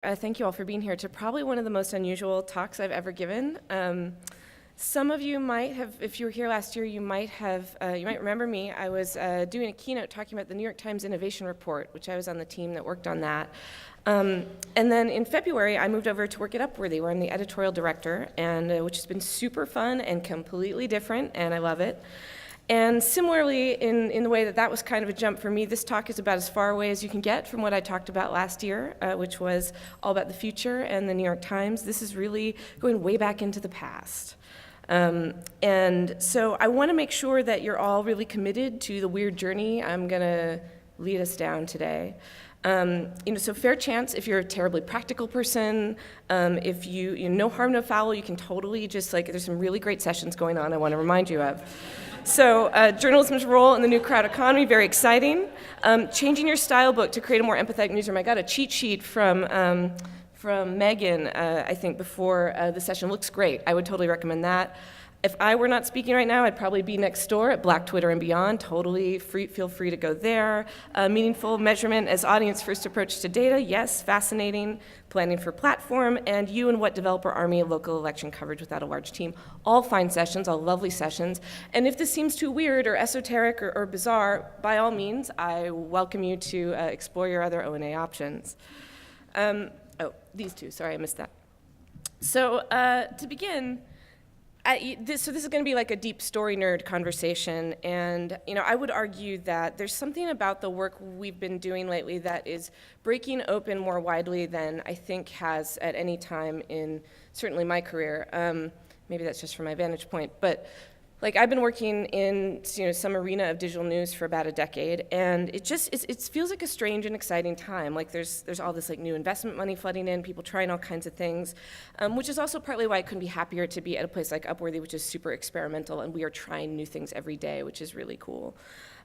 Thank you all for being here to probably one of the most unusual talks I've ever given. Some of you might have, if you were here last year, you might remember me. I was doing a keynote talking about the New York Times Innovation Report, which I was on the team that worked on that. And then in February, I moved over to work at Upworthy, where I'm the editorial director, and which has been super fun and completely different, and I love it. And similarly, in the way that was kind of a jump for me, this talk is about as far away as you can get from what I talked about last year, which was all about the future and the New York Times. This is really going way back into the past. And so I want to make sure that you're all really committed to the weird journey I'm going to lead us down today. So fair chance if you're a terribly practical person, if no harm, no foul, you can totally just there's some really great sessions going on I want to remind you of. So journalism's role in the new crowd economy, very exciting. Changing your style book to create a more empathetic newsroom. I got a cheat sheet from Megan, I think, before the session. Looks great. I would totally recommend that. If I were not speaking right now, I'd probably be next door at Black Twitter and Beyond. Totally feel free to go there. Meaningful measurement as audience first approach to data. Yes, fascinating. Planning for platform. And you and what developer army local election coverage without a large team. All fine sessions, all lovely sessions. And if this seems too weird or esoteric or bizarre, by all means, I welcome you to explore your other O&A options. These two, sorry, I missed that. So to begin, this is going to be like a deep story nerd conversation, and I would argue that there's something about the work we've been doing lately that is breaking open more widely than I think has at any time in certainly my career. Maybe that's just from my vantage point, but I've been working in some arena of digital news for about a decade, and it feels like a strange and exciting time. There's all this new investment money flooding in, people trying all kinds of things, which is also partly why I couldn't be happier to be at a place like Upworthy, which is super experimental, and we are trying new things every day, which is really cool.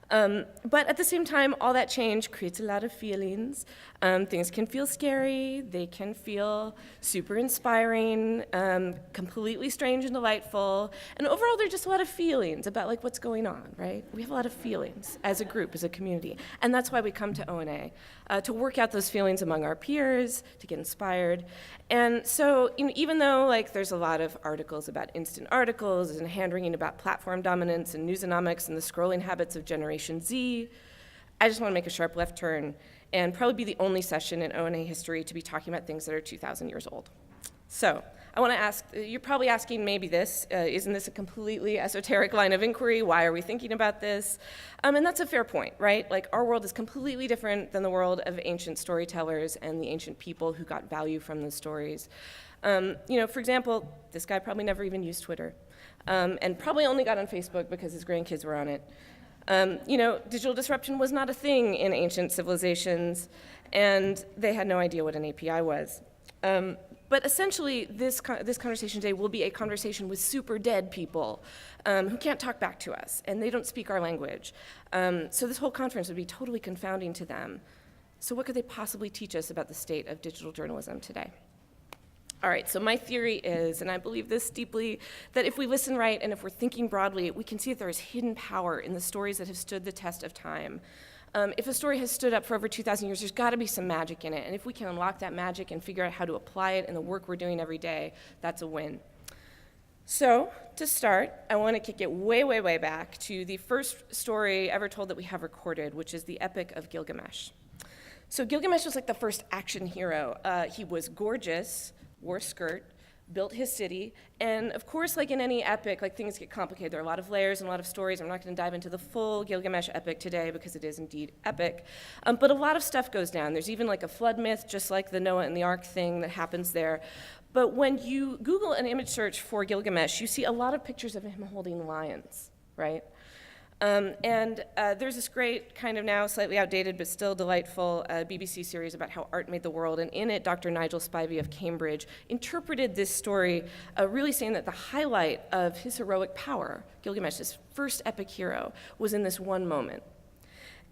But at the same time, all that change creates a lot of feelings. Things can feel scary, they can feel super inspiring, completely strange and delightful, and overall there's just a lot of feelings about what's going on, right? We have a lot of feelings as a group, as a community, and that's why we come to O&A, to work out those feelings among our peers, to get inspired. And so even though there's a lot of articles about instant articles and hand-wringing about platform dominance and newsonomics and the scrolling habits of Generation Z, I just want to make a sharp left turn and probably be the only session in O&A history to be talking about things that are 2,000 years old. So I want to ask, you're probably asking maybe this, isn't this a completely esoteric line of inquiry? Why are we thinking about this? And that's a fair point, right? Our world is completely different than the world of ancient storytellers and the ancient people who got value from the stories. For example, this guy probably never even used Twitter, and probably only got on Facebook because his grandkids were on it. Digital disruption was not a thing in ancient civilizations, and they had no idea what an API was. But essentially, this conversation today will be a conversation with super dead people who can't talk back to us, and they don't speak our language. So this whole conference would be totally confounding to them. So what could they possibly teach us about the state of digital journalism today? All right, so my theory is, and I believe this deeply, that if we listen right and if we're thinking broadly, we can see that there is hidden power in the stories that have stood the test of time. If a story has stood up for over 2,000 years, there's got to be some magic in it. And if we can unlock that magic and figure out how to apply it in the work we're doing every day, that's a win. So to start, I want to kick it way, way, way back to the first story ever told that we have recorded, which is the Epic of Gilgamesh. So Gilgamesh was the first action hero. He was gorgeous, wore a skirt, built his city, and of course, in any epic, things get complicated. There are a lot of layers and a lot of stories. I'm not going to dive into the full Gilgamesh epic today because it is indeed epic, but a lot of stuff goes down. There's even a flood myth, just like the Noah and the Ark thing that happens there. But when you Google an image search for Gilgamesh, you see a lot of pictures of him holding lions, right? There's this great, kind of now slightly outdated but still delightful BBC series about how art made the world, and in it, Dr. Nigel Spivey of Cambridge interpreted this story, really saying that the highlight of his heroic power, Gilgamesh, his first epic hero, was in this one moment.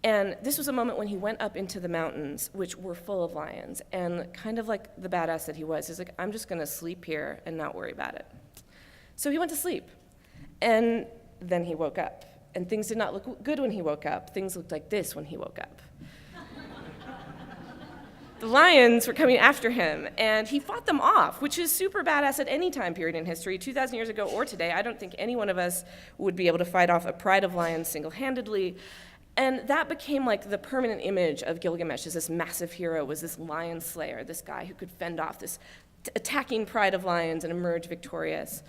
And this was a moment when he went up into the mountains, which were full of lions, and kind of like the badass that he was, he's I'm just going to sleep here and not worry about it. So he went to sleep, and then he woke up. And things did not look good when he woke up. Things looked like this when he woke up. the lions were coming after him, and he fought them off, which is super badass at any time period in history, 2,000 years ago or today. I don't think any one of us would be able to fight off a pride of lions single-handedly. And that became like the permanent image of Gilgamesh as this massive hero, was this lion slayer, this guy who could fend off this attacking pride of lions and emerge victorious.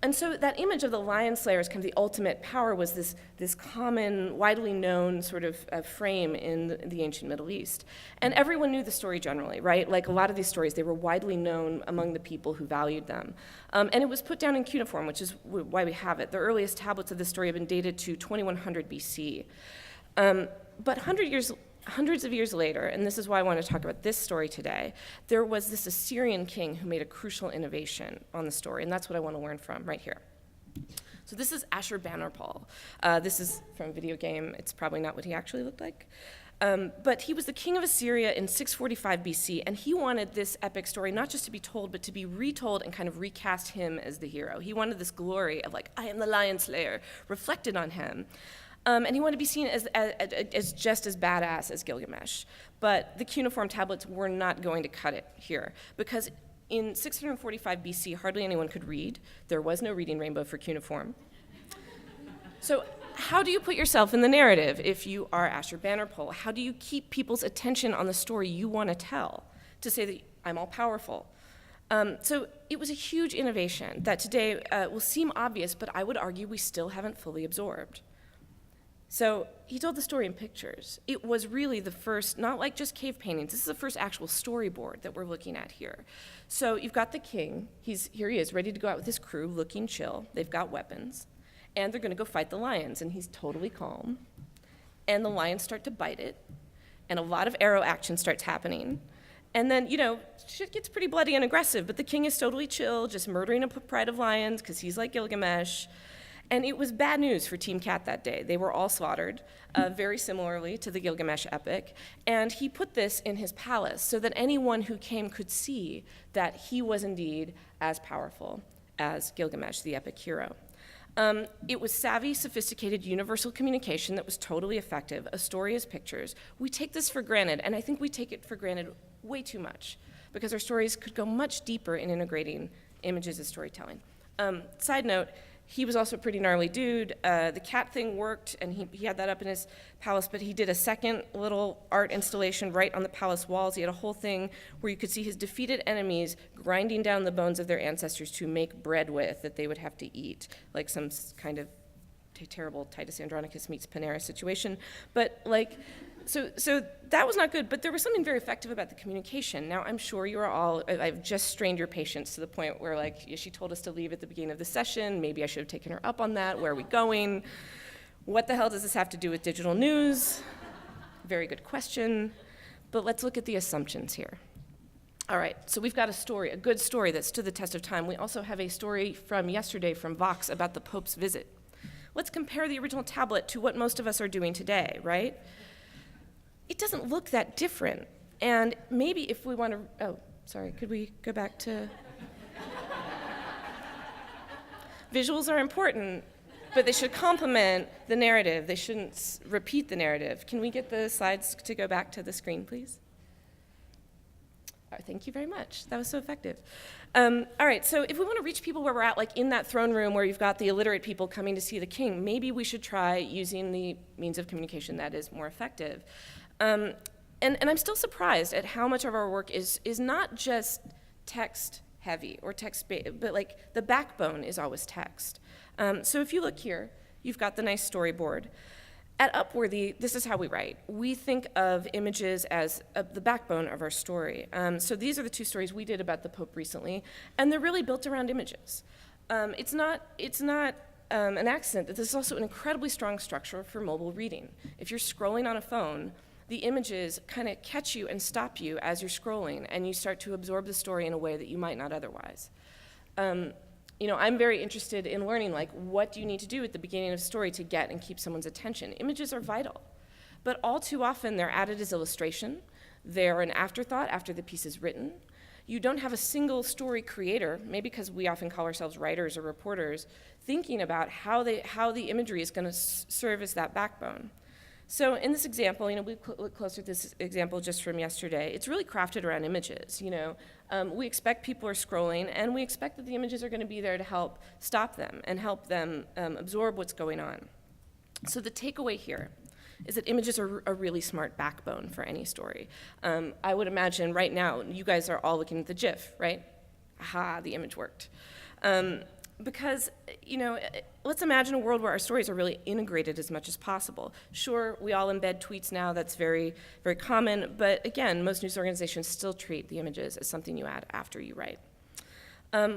And so that image of the lion slayer as kind of the ultimate power was this common, widely known sort of frame in the ancient Middle East. And everyone knew the story generally, right? Like a lot of these stories, they were widely known among the people who valued them. And it was put down in cuneiform, which is why we have it. The earliest tablets of this story have been dated to 2100 BC. But hundreds of years later, and this is why I want to talk about this story today, there was this Assyrian king who made a crucial innovation on the story, and that's what I want to learn from right here. So this is Ashurbanipal. This is from a video game. It's probably not what he actually looked like. But he was the king of Assyria in 645 BC, and he wanted this epic story not just to be told, but to be retold and kind of recast him as the hero. He wanted this glory of like, I am the lion slayer, reflected on him. And he wanted to be seen as just as badass as Gilgamesh. But the cuneiform tablets were not going to cut it here, because in 645 BC, hardly anyone could read. There was no reading rainbow for cuneiform. So how do you put yourself in the narrative if you are Ashurbanipal? How do you keep people's attention on the story you want to tell, to say that I'm all powerful? So it was a huge innovation that today will seem obvious, but I would argue we still haven't fully absorbed. So he told the story in pictures. It was really the first, not like just cave paintings, this is the first actual storyboard that we're looking at here. So you've got the king, here he is, ready to go out with his crew, looking chill. They've got weapons, and they're gonna go fight the lions, and he's totally calm. And the lions start to bite it, and a lot of arrow action starts happening. And then, shit gets pretty bloody and aggressive, but the king is totally chill, just murdering a pride of lions, because he's like Gilgamesh. And it was bad news for Team Cat that day. They were all slaughtered, very similarly to the Gilgamesh epic. And he put this in his palace so that anyone who came could see that he was indeed as powerful as Gilgamesh, the epic hero. It was savvy, sophisticated, universal communication that was totally effective. A story is pictures. We take this for granted, and I think we take it for granted way too much, because our stories could go much deeper in integrating images as storytelling. Side note, he was also a pretty gnarly dude. The cat thing worked, and he had that up in his palace, but he did a second little art installation right on the palace walls. He had a whole thing where you could see his defeated enemies grinding down the bones of their ancestors to make bread with that they would have to eat, like some kind of terrible Titus Andronicus meets Panera situation. But so that was not good, but there was something very effective about the communication. Now, I'm sure you are all, I've just strained your patience to the point where she told us to leave at the beginning of the session. Maybe I should have taken her up on that. Where are we going? What the hell does this have to do with digital news? Very good question. But let's look at the assumptions here. All right, so we've got a story, a good story that stood the test of time. We also have a story from yesterday from Vox about the Pope's visit. Let's compare the original tablet to what most of us are doing today, right? It doesn't look that different. And maybe if we want to, could we go back to? Visuals are important, but they should complement the narrative. They shouldn't repeat the narrative. Can we get the slides to go back to the screen, please? Thank you very much. That was so effective. All right, so if we want to reach people where we're at, like in that throne room where you've got the illiterate people coming to see the king, maybe we should try using the means of communication that is more effective. And I'm still surprised at how much of our work is not just text heavy or text-based, but like the backbone is always text. So if you look here, you've got the nice storyboard. At Upworthy, this is how we write. We think of images as the backbone of our story. So these are the two stories we did about the Pope recently, and they're really built around images. It's not an accident that this is also an incredibly strong structure for mobile reading. If you're scrolling on a phone, the images kind of catch you and stop you as you're scrolling, and you start to absorb the story in a way that you might not otherwise. I'm very interested in learning, what do you need to do at the beginning of a story to get and keep someone's attention? Images are vital, but all too often they're added as illustration. They're an afterthought after the piece is written. You don't have a single story creator, maybe because we often call ourselves writers or reporters, thinking about how the imagery is going to serve as that backbone. So in this example, we look closer at this example just from yesterday. It's really crafted around images, We expect people are scrolling, and we expect that the images are going to be there to help stop them and help them absorb what's going on. So the takeaway here is that images are a really smart backbone for any story. I would imagine right now, you guys are all looking at the GIF, right? Aha, the image worked. Because, let's imagine a world where our stories are really integrated as much as possible. Sure, we all embed tweets now, that's very, very common, but again, most news organizations still treat the images as something you add after you write.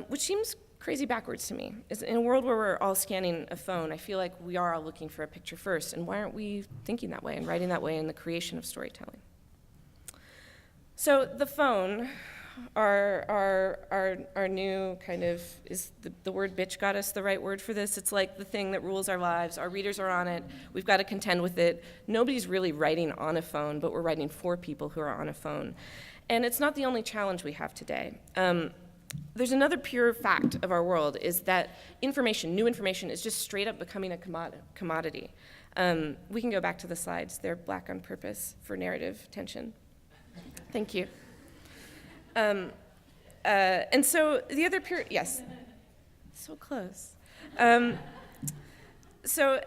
Which seems crazy backwards to me. In a world where we're all scanning a phone, I feel like we are all looking for a picture first, and why aren't we thinking that way and writing that way in the creation of storytelling? So the phone, our new kind of, is the word bitch got us the right word for this? It's like the thing that rules our lives. Our readers are on it. We've got to contend with it. Nobody's really writing on a phone, but we're writing for people who are on a phone. And it's not the only challenge we have today. There's another pure fact of our world is that new information is just straight up becoming a commodity. We can go back to the slides. They're black on purpose for narrative tension. Thank you. And so the other pure, yes, so close. So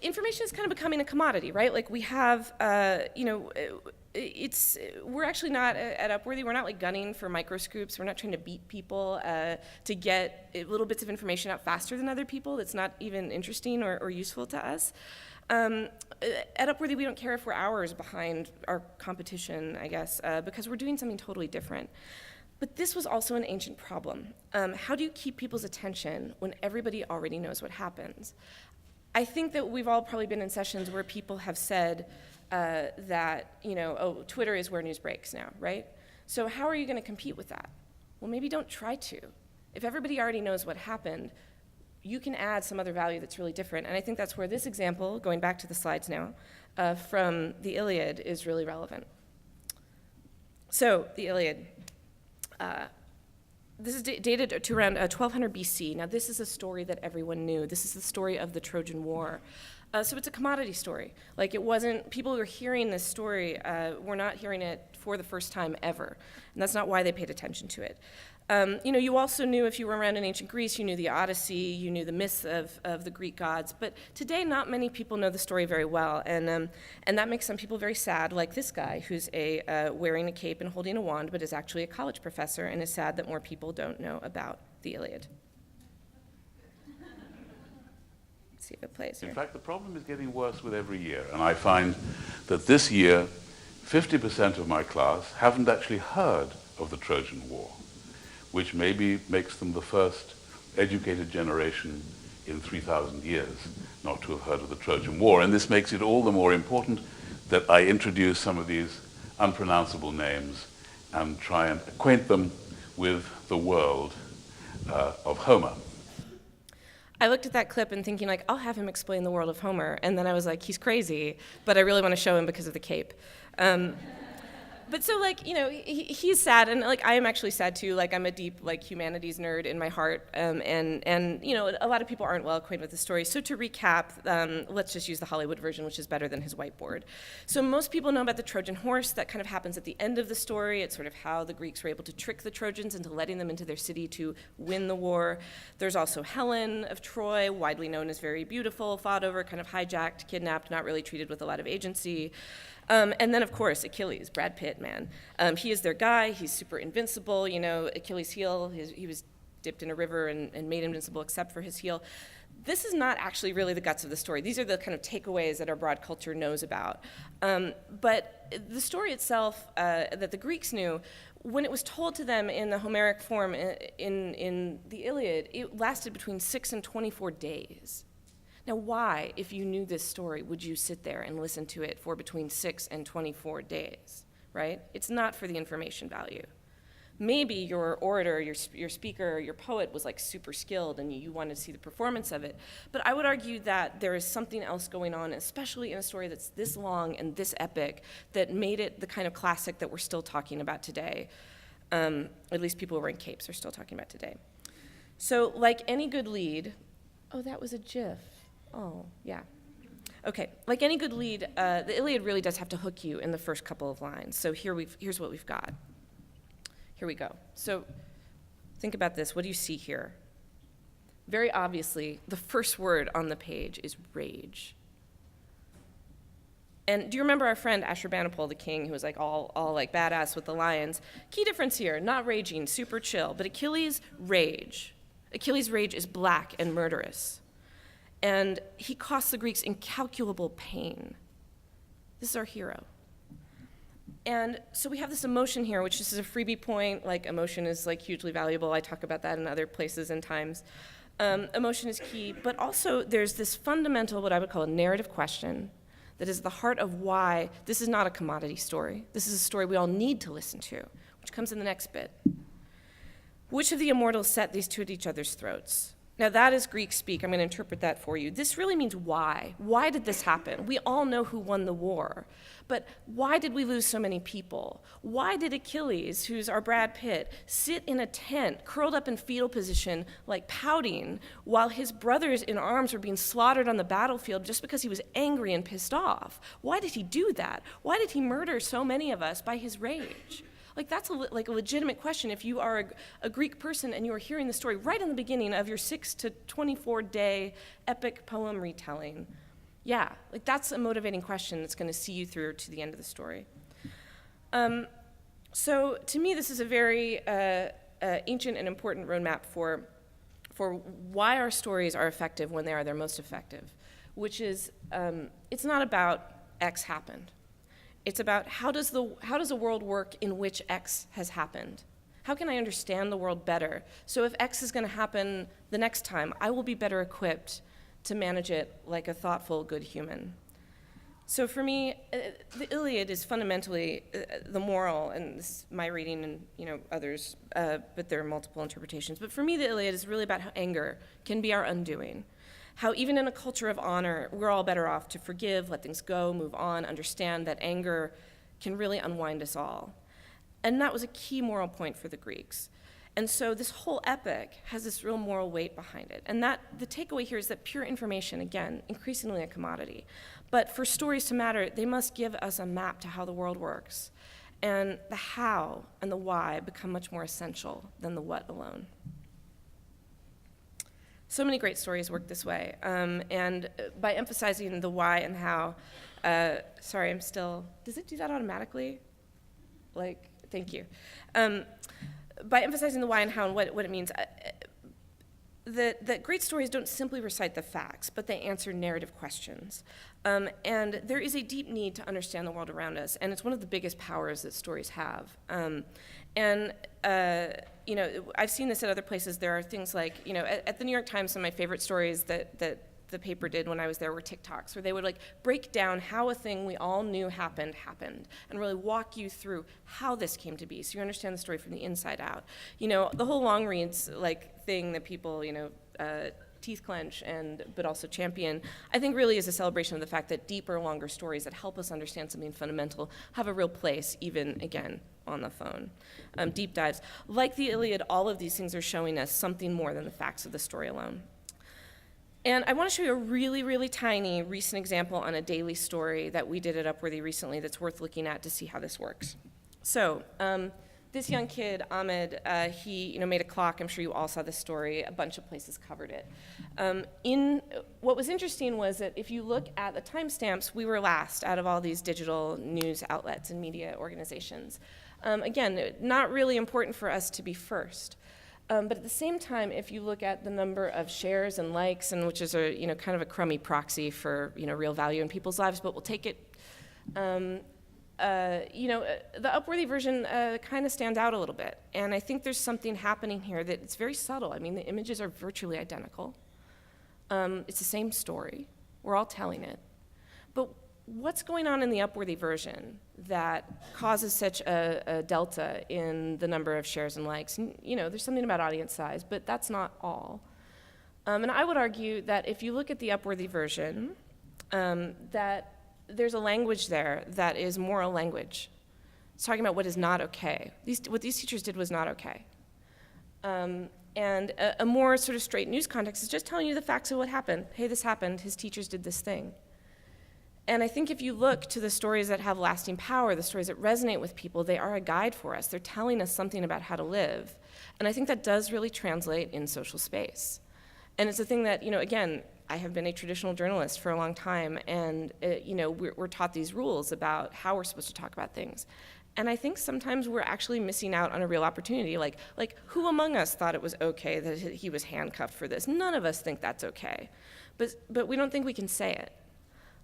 information is kind of becoming a commodity, right? Like we have, we're actually not at Upworthy, we're not like gunning for microscoops, we're not trying to beat people to get little bits of information out faster than other people that's not even interesting or useful to us. At Upworthy, we don't care if we're hours behind our competition, I guess, because we're doing something totally different. But this was also an ancient problem. How do you keep people's attention when everybody already knows what happens? I think that we've all probably been in sessions where people have said that, Twitter is where news breaks now, right? So how are you going to compete with that? Well, maybe don't try to. If everybody already knows what happened, you can add some other value that's really different. And I think that's where this example, going back to the slides now, from the Iliad is really relevant. So the Iliad. This is dated to around 1200 BC. Now, this is a story that everyone knew. This is the story of the Trojan War. So it's a commodity story. Like it wasn't, people who are hearing this story were not hearing it for the first time ever. And that's not why they paid attention to it. You also knew, if you were around in ancient Greece, you knew the Odyssey, you knew the myths of the Greek gods. But today, not many people know the story very well, and that makes some people very sad, like this guy, who's wearing a cape and holding a wand, but is actually a college professor, and is sad that more people don't know about the Iliad. Let's see if it plays here. In fact, the problem is getting worse with every year, and I find that this year, 50% of my class haven't actually heard of the Trojan War, which maybe makes them the first educated generation in 3,000 years not to have heard of the Trojan War. And this makes it all the more important that I introduce some of these unpronounceable names and try and acquaint them with the world of Homer. I looked at that clip and thinking, like, I'll have him explain the world of Homer. And then I was like, he's crazy, but I really want to show him because of the cape. But so, like, he's sad, and, like, I am actually sad, too. Like, I'm a deep, like, humanities nerd in my heart, and a lot of people aren't well acquainted with the story. So to recap, let's just use the Hollywood version, which is better than his whiteboard. So most people know about the Trojan horse. That kind of happens at the end of the story. It's sort of how the Greeks were able to trick the Trojans into letting them into their city to win the war. There's also Helen of Troy, widely known as very beautiful, fought over, kind of hijacked, kidnapped, not really treated with a lot of agency. And then, of course, Achilles, Brad Pitt, man. He is their guy. He's super invincible. Achilles' heel, he was dipped in a river and made invincible except for his heel. This is not actually really the guts of the story. These are the kind of takeaways that our broad culture knows about. But the story itself that the Greeks knew, when it was told to them in the Homeric form in the Iliad, it lasted between 6 and 24 days. Now, why, if you knew this story, would you sit there and listen to it for between 6 and 24 days, right? It's not for the information value. Maybe your orator, your speaker, your poet was like super skilled and you wanted to see the performance of it. But I would argue that there is something else going on, especially in a story that's this long and this epic, that made it the kind of classic that we're still talking about today. At least people wearing capes are still talking about today. So like any good lead, oh, that was a GIF. Oh, yeah. Okay, like any good lead, the Iliad really does have to hook you in the first couple of lines. So here's what we've got. Here we go. So think about this. What do you see here? Very obviously, the first word on the page is rage. And do you remember our friend Ashurbanipal, the king, who was like all like badass with the lions? Key difference here, not raging, super chill, but Achilles' rage. Achilles' rage is black and murderous. And he costs the Greeks incalculable pain. This is our hero. And so we have this emotion here, which is a freebie point, like emotion is like hugely valuable. I talk about that in other places and times. Emotion is key, but also there's this fundamental, what I would call a narrative question, that is the heart of why this is not a commodity story. This is a story we all need to listen to, which comes in the next bit. Which of the immortals set these two at each other's throats? Now that is Greek speak. I'm going to interpret that for you. This really means why. Why did this happen? We all know who won the war, but why did we lose so many people? Why did Achilles, who's our Brad Pitt, sit in a tent, curled up in fetal position, like pouting, while his brothers in arms were being slaughtered on the battlefield just because he was angry and pissed off? Why did he do that? Why did he murder so many of us by his rage? Like, that's a legitimate question. If you are a Greek person and you are hearing the story right in the beginning of your 6 to 24-day epic poem retelling, yeah, like that's a motivating question that's going to see you through to the end of the story. So to me, this is a very ancient and important roadmap for why our stories are effective when they are their most effective, which is it's not about X happened. It's about how does a world work in which X has happened? How can I understand the world better? So if X is going to happen the next time, I will be better equipped to manage it like a thoughtful, good human. So for me, the Iliad is fundamentally the moral, and this is my reading and others, but there are multiple interpretations. But for me, the Iliad is really about how anger can be our undoing. How even in a culture of honor, we're all better off to forgive, let things go, move on, understand that anger can really unwind us all. And that was a key moral point for the Greeks. And so this whole epic has this real moral weight behind it. And that the takeaway here is that pure information, again, increasingly a commodity. But for stories to matter, they must give us a map to how the world works. And the how and the why become much more essential than the what alone. So many great stories work this way, and by emphasizing the why and how, sorry, does it do that automatically? Thank you. By emphasizing the why and how and what it means, that great stories don't simply recite the facts, but they answer narrative questions. And there is a deep need to understand the world around us, and it's one of the biggest powers that stories have. I've seen this at other places. There are things like, at the New York Times, some of my favorite stories that the paper did when I was there were TikToks, where they would break down how a thing we all knew happened, and really walk you through how this came to be, so you understand the story from the inside out. The whole long reads thing that people, teeth clench but also champion, I think really is a celebration of the fact that deeper, longer stories that help us understand something fundamental have a real place, even, again, on the phone. Deep dives. Like the Iliad, all of these things are showing us something more than the facts of the story alone. And I want to show you a really, really tiny recent example on a daily story that we did at Upworthy recently that's worth looking at to see how this works. So, this young kid, Ahmed, he made a clock. I'm sure you all saw this story. A bunch of places covered it. What was interesting was that if you look at the timestamps, we were last out of all these digital news outlets and media organizations. Again, not really important for us to be first. But at the same time, if you look at the number of shares and likes, and which is kind of a crummy proxy for real value in people's lives, but we'll take it. The Upworthy version kind of stands out a little bit, and I think there's something happening here that it's very subtle. I mean, the images are virtually identical. It's the same story. We're all telling it. But what's going on in the Upworthy version that causes such a delta in the number of shares and likes? And, there's something about audience size, but that's not all. And I would argue that if you look at the Upworthy version, that there's a language there that is moral language. It's talking about what is not okay. What these teachers did was not okay. And a more sort of straight news context is just telling you the facts of what happened. Hey, this happened. His teachers did this thing. And I think if you look to the stories that have lasting power, the stories that resonate with people, they are a guide for us. They're telling us something about how to live. And I think that does really translate in social space. And it's a thing that, again, I have been a traditional journalist for a long time, and we're taught these rules about how we're supposed to talk about things. And I think sometimes we're actually missing out on a real opportunity. Like who among us thought it was okay that he was handcuffed for this? None of us think that's okay. But we don't think we can say it.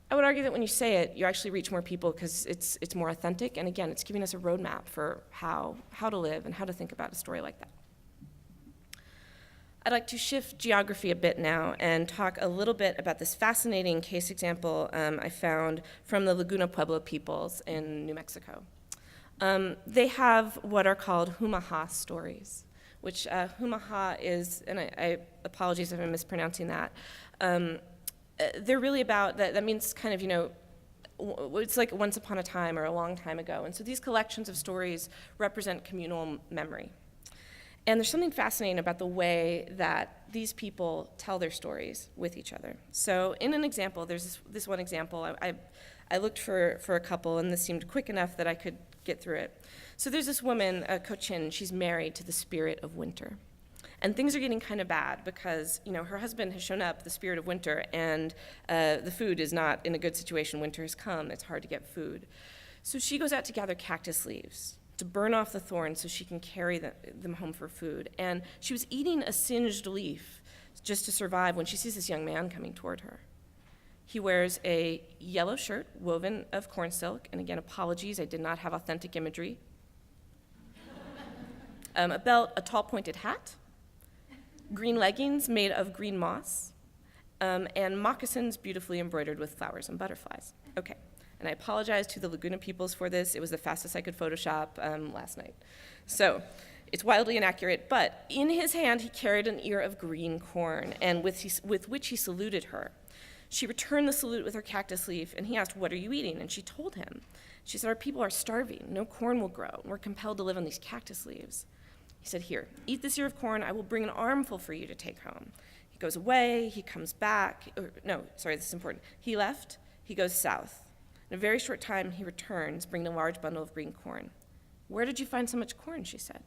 I would argue that when you say it, you actually reach more people because it's more authentic. And again, it's giving us a roadmap for how to live and how to think about a story like that. I'd like to shift geography a bit now and talk a little bit about this fascinating case example I found from the Laguna Pueblo peoples in New Mexico. They have what are called HUMMA-HA stories, which HUMMA-HA is, and I apologies if I'm mispronouncing that, they're really about, that means kind of, it's like once upon a time or a long time ago. And so these collections of stories represent communal memory. And there's something fascinating about the way that these people tell their stories with each other. So in an example, there's this one example. I looked for a couple, and this seemed quick enough that I could get through it. So there's this woman, Cochin. She's married to the spirit of winter. And things are getting kind of bad because, her husband has shown up, the spirit of winter, and the food is not in a good situation. Winter has come. It's hard to get food. So she goes out to gather cactus leaves to burn off the thorns so she can carry them home for food. And she was eating a singed leaf just to survive when she sees this young man coming toward her. He wears a yellow shirt woven of corn silk, and again, apologies, I did not have authentic imagery. A belt, a tall pointed hat, green leggings made of green moss, and moccasins beautifully embroidered with flowers and butterflies. Okay. And I apologize to the Laguna peoples for this. It was the fastest I could Photoshop last night. So it's wildly inaccurate, but in his hand he carried an ear of green corn, and with which he saluted her. She returned the salute with her cactus leaf, and he asked, "What are you eating?" And she told him. She said, "Our people are starving. No corn will grow, and we're compelled to live on these cactus leaves." He said, "Here, eat this ear of corn. I will bring an armful for you to take home." He goes away, he comes back. This is important. He left, he goes south. In a very short time, he returns, bringing a large bundle of green corn. "Where did you find so much corn?" she said.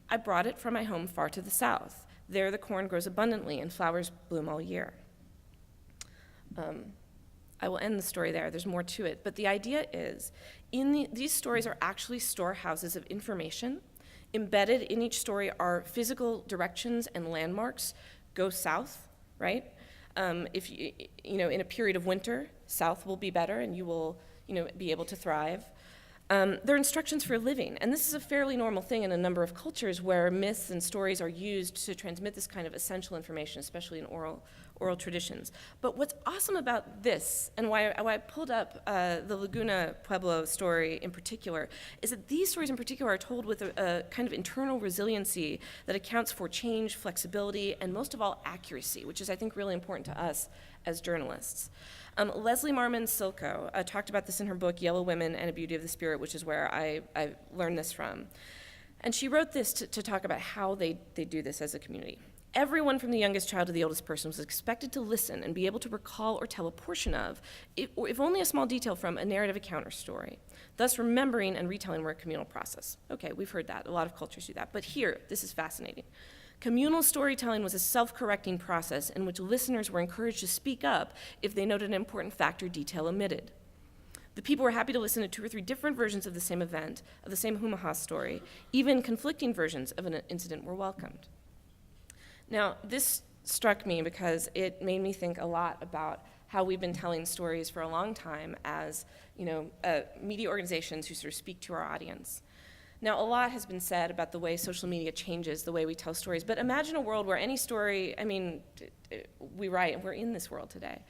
"I brought it from my home far to the south. There the corn grows abundantly and flowers bloom all year." I will end the story there. There's more to it. But the idea is, these stories are actually storehouses of information. Embedded in each story are physical directions and landmarks. Go south, right? If in a period of winter, south will be better and you will, be able to thrive. They're instructions for living, and this is a fairly normal thing in a number of cultures where myths and stories are used to transmit this kind of essential information, especially in oral traditions. But what's awesome about this, and why I pulled up the Laguna Pueblo story in particular, is that these stories in particular are told with a kind of internal resiliency that accounts for change, flexibility, and most of all, accuracy, which is, I think, really important to us as journalists. Leslie Marmon Silko talked about this in her book, Yellow Women and a Beauty of the Spirit, which is where I learned this from. And she wrote this to talk about how they do this as a community. Everyone from the youngest child to the oldest person was expected to listen and be able to recall or tell a portion of, if only a small detail from, a narrative account or story. Thus, remembering and retelling were a communal process. Okay, we've heard that. A lot of cultures do that. But here, this is fascinating. Communal storytelling was a self-correcting process in which listeners were encouraged to speak up if they noted an important fact or detail omitted. The people were happy to listen to 2 or 3 different versions of the same event, of the same HUMMA-HA story. Even conflicting versions of an incident were welcomed. Now, this struck me because it made me think a lot about how we've been telling stories for a long time as, media organizations who sort of speak to our audience. Now, a lot has been said about the way social media changes the way we tell stories, but imagine a world where any story, we write, and we're in this world today.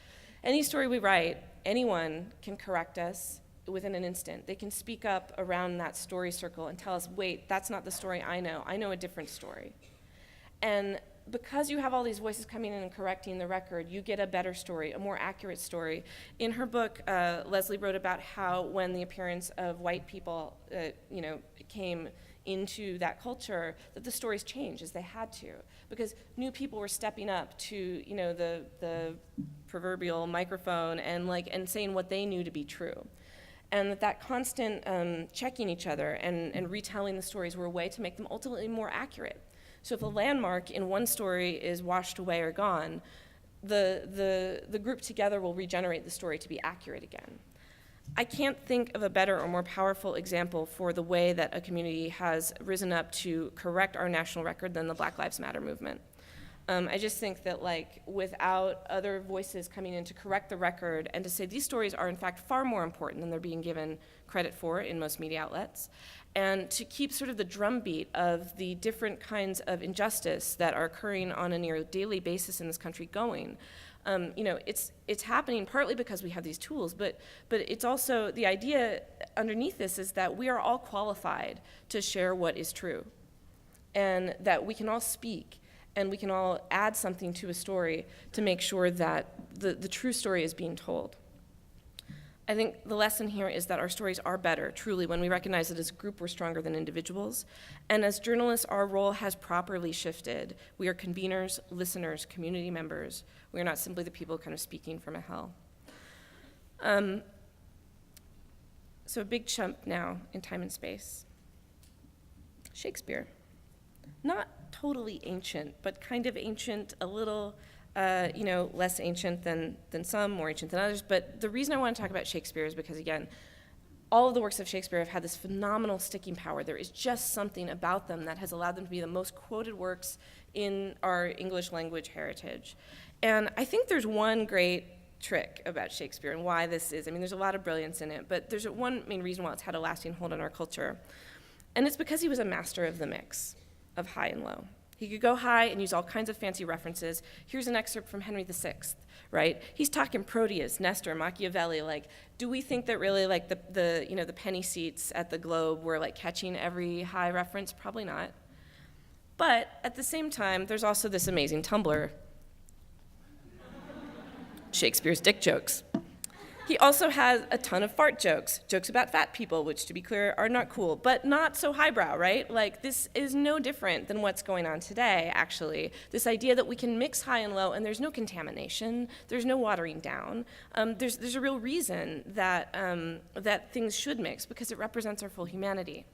Any story we write, anyone can correct us within an instant. They can speak up around that story circle and tell us, wait, that's not the story I know a different story. And because you have all these voices coming in and correcting the record, you get a better story, a more accurate story. In her book, Leslie wrote about how when the appearance of white people, came into that culture, that the stories changed as they had to, because new people were stepping up to, the proverbial microphone and saying what they knew to be true. And that constant checking each other and retelling the stories were a way to make them ultimately more accurate. So if a landmark in one story is washed away or gone, the group together will regenerate the story to be accurate again. I can't think of a better or more powerful example for the way that a community has risen up to correct our national record than the Black Lives Matter movement. I just think that without other voices coming in to correct the record and to say these stories are in fact far more important than they're being given credit for in most media outlets, and to keep sort of the drumbeat of the different kinds of injustice that are occurring on a near daily basis in this country going. It's happening partly because we have these tools, but it's also the idea underneath this is that we are all qualified to share what is true, and that we can all speak and we can all add something to a story to make sure that the true story is being told. I think the lesson here is that our stories are better, truly, when we recognize that as a group we're stronger than individuals. And as journalists, our role has properly shifted. We are conveners, listeners, community members. We are not simply the people kind of speaking from a hell. So a big jump now in time and space. Shakespeare. Not totally ancient, but kind of ancient, a little less ancient than some, more ancient than others. But the reason I want to talk about Shakespeare is because, again, all of the works of Shakespeare have had this phenomenal sticking power. There is just something about them that has allowed them to be the most quoted works in our English language heritage. And I think there's one great trick about Shakespeare and why this is. I mean, there's a lot of brilliance in it, but there's one main reason why it's had a lasting hold on our culture. And it's because he was a master of the mix of high and low. He could go high and use all kinds of fancy references. Here's an excerpt from Henry VI, right? He's talking Proteus, Nestor, Machiavelli. Do we think that really the penny seats at the Globe were catching every high reference? Probably not. But at the same time, there's also this amazing Tumblr, Shakespeare's dick jokes. He also has a ton of fart jokes, jokes about fat people, which, to be clear, are not cool, but not so highbrow, right? This is no different than what's going on today, actually. This idea that we can mix high and low, and there's no contamination, there's no watering down. There's a real reason that, that things should mix, because it represents our full humanity.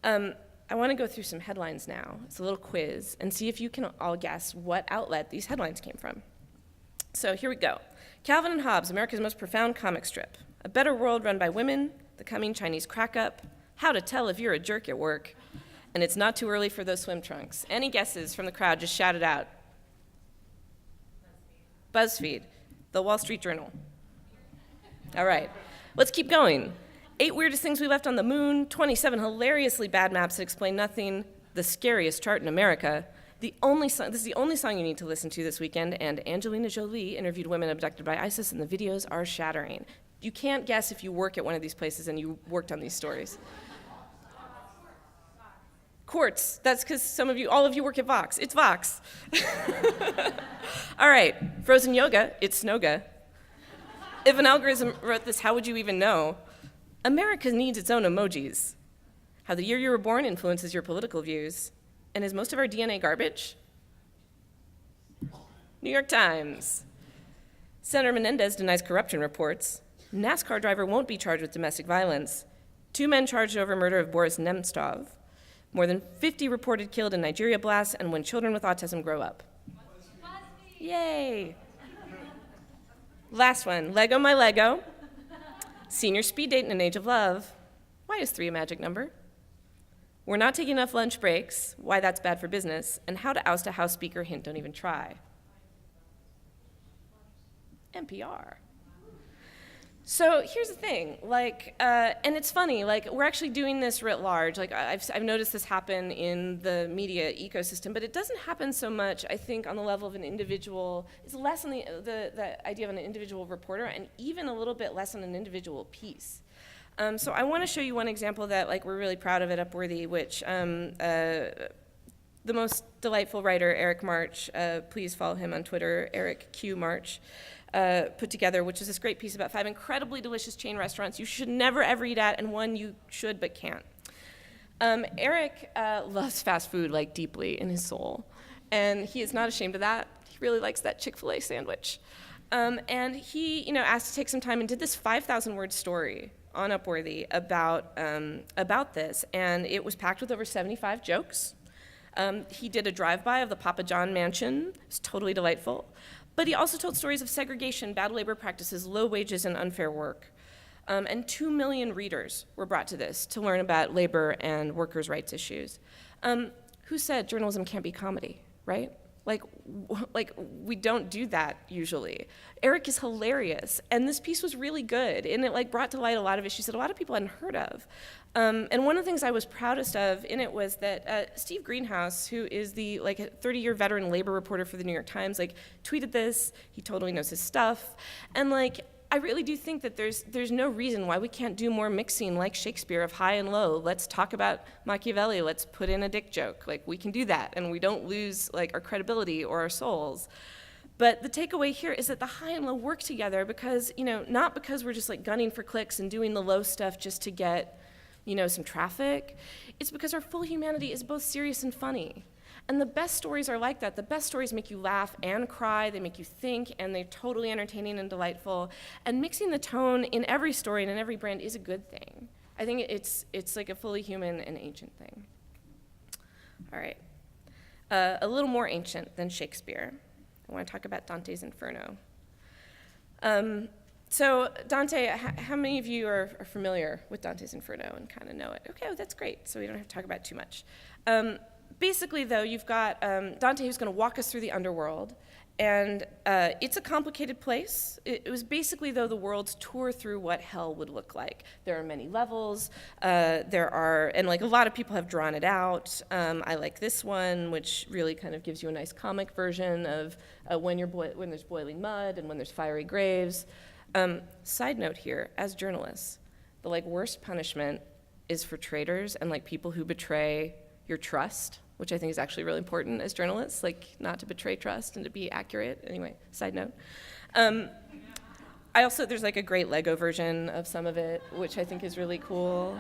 I want to go through some headlines now. It's a little quiz, and see if you can all guess what outlet these headlines came from. So here we go. Calvin and Hobbes, America's most profound comic strip. A better world run by women, the coming Chinese crack-up, how to tell if you're a jerk at work, and it's not too early for those swim trunks. Any guesses from the crowd? Just shout it out. BuzzFeed. The Wall Street Journal. All right, let's keep going. 8 weirdest things we left on the moon, 27 hilariously bad maps that explain nothing, the scariest chart in America. This is the only song you need to listen to this weekend, and Angelina Jolie interviewed women abducted by ISIS, and the videos are shattering. You can't guess if you work at one of these places and you worked on these stories. Quartz, that's because all of you work at Vox. It's Vox. All right, frozen yoga, it's Snoga. If an algorithm wrote this, how would you even know? America needs its own emojis. How the year you were born influences your political views. And is most of our DNA garbage? New York Times. Senator Menendez denies corruption reports. NASCAR driver won't be charged with domestic violence. 2 men charged over murder of Boris Nemtsov. More than 50 reported killed in Nigeria blasts, and when children with autism grow up. Yay. Last one, Lego My Lego. Senior speed date in an age of love. Why is 3 a magic number? We're not taking enough lunch breaks, why that's bad for business, and how to oust a House Speaker, hint, don't even try. NPR. So here's the thing, and it's funny, we're actually doing this writ large. I've noticed this happen in the media ecosystem, but it doesn't happen so much, I think, on the level of an individual. It's less on the idea of an individual reporter, and even a little bit less on an individual piece. So I want to show you one example that we're really proud of at Upworthy, which the most delightful writer, Eric March, please follow him on Twitter, Eric Q March, put together, which is this great piece about 5 incredibly delicious chain restaurants you should never ever eat at, and one you should but can't. Eric loves fast food deeply in his soul, and he is not ashamed of that. He really likes that Chick-fil-A sandwich. And he, asked to take some time and did this 5,000-word story on Upworthy about this, and it was packed with over 75 jokes. He did a drive-by of the Papa John mansion. It was totally delightful. But he also told stories of segregation, bad labor practices, low wages, and unfair work. And 2 million readers were brought to this to learn about labor and workers' rights issues. Who said journalism can't be comedy, right? Like, we don't do that usually. Eric is hilarious, and this piece was really good, and it brought to light a lot of issues that a lot of people hadn't heard of. And one of the things I was proudest of in it was that Steve Greenhouse, who is the 30-year veteran labor reporter for the New York Times, tweeted this. He totally knows his stuff, and I really do think that there's no reason why we can't do more mixing like Shakespeare of high and low. Let's talk about Machiavelli. Let's put in a dick joke. We can do that, and we don't lose our credibility or our souls. But the takeaway here is that the high and low work together because, not because we're just gunning for clicks and doing the low stuff just to get, some traffic. It's because our full humanity is both serious and funny. And the best stories are like that. The best stories make you laugh and cry, they make you think, and they're totally entertaining and delightful. And mixing the tone in every story and in every brand is a good thing. I think it's a fully human and ancient thing. All right. A little more ancient than Shakespeare. I want to talk about Dante's Inferno. So Dante, how many of you are familiar with Dante's Inferno and kind of know it? Okay, well, that's great, so we don't have to talk about it too much. Basically, though, you've got Dante who's going to walk us through the underworld, and it's a complicated place. It was basically, though, the world's tour through what hell would look like. There are many levels. And a lot of people have drawn it out. I like this one, which really kind of gives you a nice comic version of when there's boiling mud and when there's fiery graves. Side note here, as journalists, the worst punishment is for traitors and people who betray your trust, which I think is actually really important as journalists, not to betray trust and to be accurate. Anyway, side note. There's a great Lego version of some of it, which I think is really cool.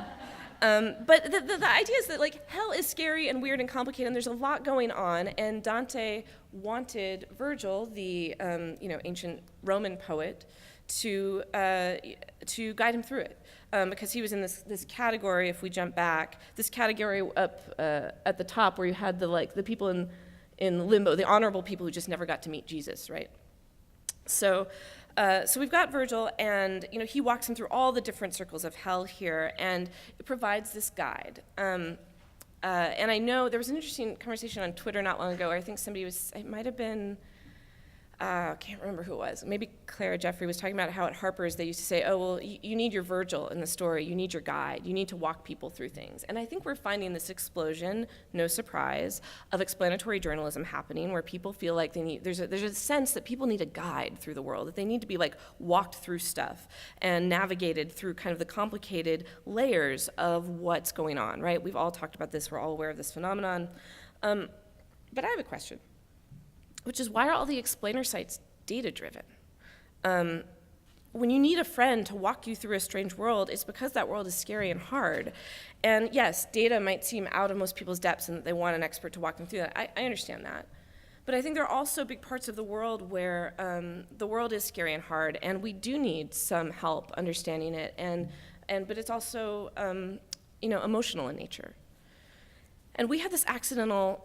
But the idea is that hell is scary and weird and complicated, and there's a lot going on. And Dante wanted Virgil, the ancient Roman poet, to guide him through it. Because he was in this category, if we jump back, this category up at the top where you had the people in limbo, the honorable people who just never got to meet Jesus, right? So we've got Virgil, and he walks him through all the different circles of hell here, and it provides this guide. And I know there was an interesting conversation on Twitter not long ago where I think it might have been, I can't remember who it was. Maybe Clara Jeffrey was talking about how at Harper's they used to say, oh, well, you need your Virgil in the story. You need your guide. You need to walk people through things. And I think we're finding this explosion, no surprise, of explanatory journalism happening where people feel like there's a sense that people need a guide through the world, that they need to be walked through stuff and navigated through kind of the complicated layers of what's going on, right? We've all talked about this. We're all aware of this phenomenon. But I have a question, which is, why are all the explainer sites data-driven? When you need a friend to walk you through a strange world, it's because that world is scary and hard. And yes, data might seem out of most people's depths and that they want an expert to walk them through that. I understand that. But I think there are also big parts of the world where the world is scary and hard, and we do need some help understanding it. But it's also emotional in nature. And we had this accidental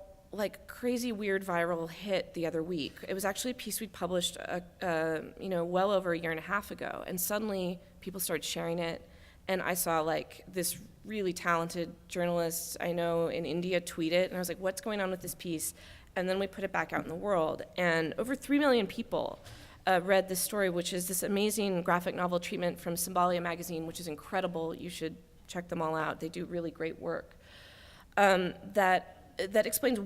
crazy weird viral hit the other week. It was actually a piece we published well over a year and a half ago, and suddenly people started sharing it, and I saw this really talented journalist I know in India tweet it, and I was like, what's going on with this piece? And then we put it back out in the world, and over 3 million people read this story, which is this amazing graphic novel treatment from Cymbalia magazine, which is incredible. You should check them all out. They do really great work. That explains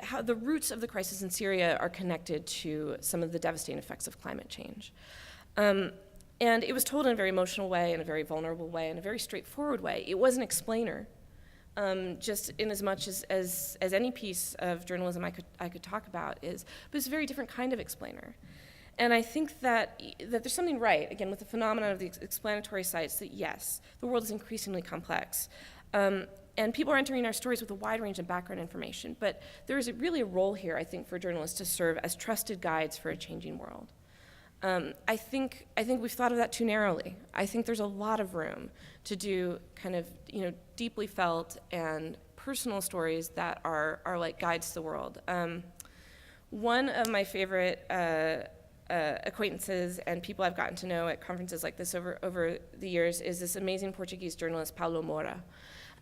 how the roots of the crisis in Syria are connected to some of the devastating effects of climate change. And it was told in a very emotional way, in a very vulnerable way, in a very straightforward way. It was an explainer, just in as much as any piece of journalism I could talk about is, but it's a very different kind of explainer. And I think that there's something right, again, with the phenomenon of the explanatory sites, that yes, the world is increasingly complex. And people are entering our stories with a wide range of background information. But there is really a role here, I think, for journalists to serve as trusted guides for a changing world. I think we've thought of that too narrowly. I think there's a lot of room to do kind of, deeply felt and personal stories that are like guides to the world. One of my favorite acquaintances and people I've gotten to know at conferences like this over the years is this amazing Portuguese journalist, Paulo Moura.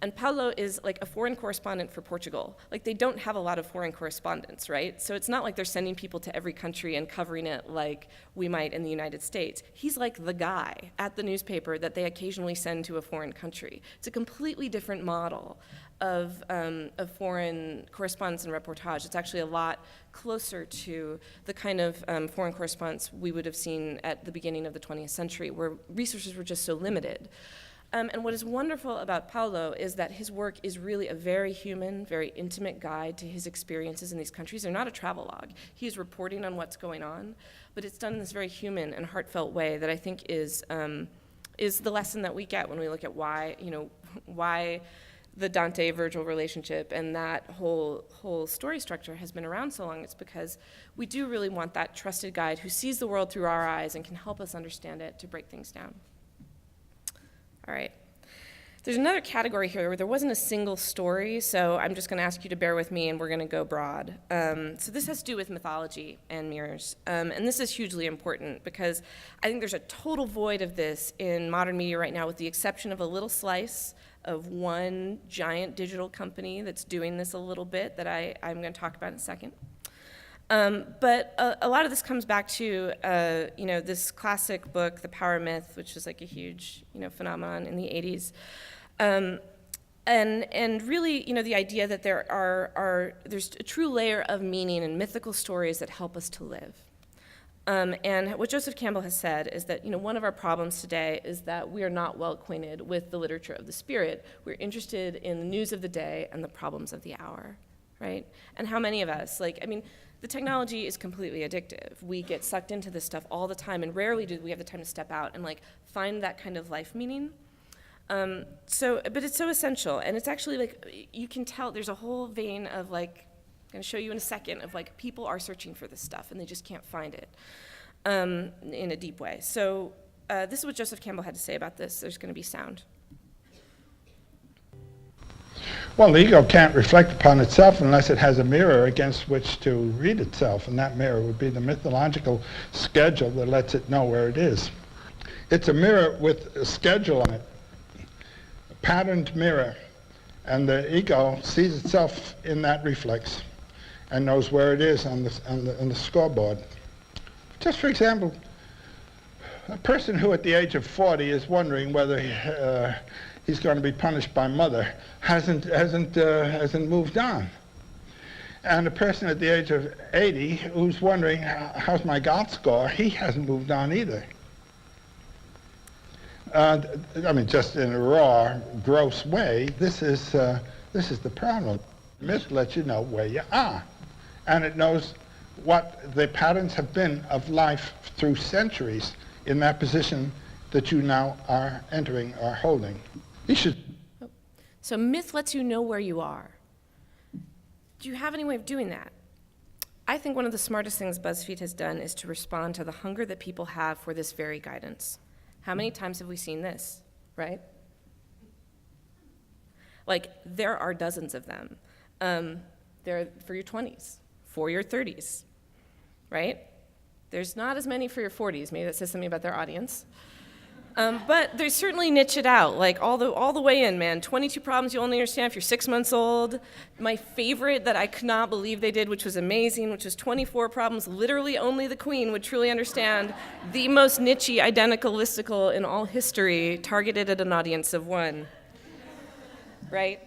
And Paulo is like a foreign correspondent for Portugal. Like, they don't have a lot of foreign correspondents, right? So it's not like they're sending people to every country and covering it like we might in the United States. He's like the guy at the newspaper that they occasionally send to a foreign country. It's a completely different model of foreign correspondence and reportage. It's actually a lot closer to the kind of foreign correspondence we would have seen at the beginning of the 20th century, where resources were just so limited. And what is wonderful about Paulo is that his work is really a very human, very intimate guide to his experiences in these countries. They're not a travelogue. He is reporting on what's going on, but it's done in this very human and heartfelt way that I think is the lesson that we get when we look at why the Dante-Virgil relationship and that whole story structure has been around so long. It's because we do really want that trusted guide who sees the world through our eyes and can help us understand it to break things down. All right. There's another category here where there wasn't a single story, so I'm just going to ask you to bear with me, and we're going to go broad. So this has to do with mythology and mirrors, and this is hugely important because I think there's a total void of this in modern media right now, with the exception of a little slice of one giant digital company that's doing this a little bit that I'm going to talk about in a second. But a lot of this comes back to, this classic book, The Power Myth, which was like a huge, phenomenon in the 80s. And really, the idea that there's a true layer of meaning in mythical stories that help us to live. And what Joseph Campbell has said is that, one of our problems today is that we are not well acquainted with the literature of the spirit. We're interested in the news of the day and the problems of the hour, right? And how many of us, the technology is completely addictive. We get sucked into this stuff all the time, and rarely do we have the time to step out and find that kind of life meaning. But it's so essential, and it's actually you can tell there's a whole vein of I'm going to show you in a second of people are searching for this stuff and they just can't find it in a deep way. So this is what Joseph Campbell had to say about this. There's going to be sound. Well, the ego can't reflect upon itself unless it has a mirror against which to read itself, and that mirror would be the mythological schedule that lets it know where it is. It's a mirror with a schedule on it, a patterned mirror, and the ego sees itself in that reflex and knows where it is on the scoreboard. Just for example, a person who at the age of 40 is wondering whether he's going to be punished by mother hasn't moved on. And a person at the age of 80 who's wondering, how's my GOT score? He hasn't moved on either. Just in a raw, gross way, this is the problem. Myth lets you know where you are. And it knows what the patterns have been of life through centuries in that position that you now are entering or holding. You should. So myth lets you know where you are. Do you have any way of doing that? I think one of the smartest things BuzzFeed has done is to respond to the hunger that people have for this very guidance. How many times have we seen this, right? There are dozens of them. They're for your 20s, for your 30s, right? There's not as many for your 40s. Maybe that says something about their audience. But they certainly niche it out, all the way in, man. 22 problems you'll only understand if you're 6 months old. My favorite that I could not believe they did, which was amazing, which was 24 problems literally only the queen would truly understand, the most niche-y, identical listicle in all history, targeted at an audience of 1, right?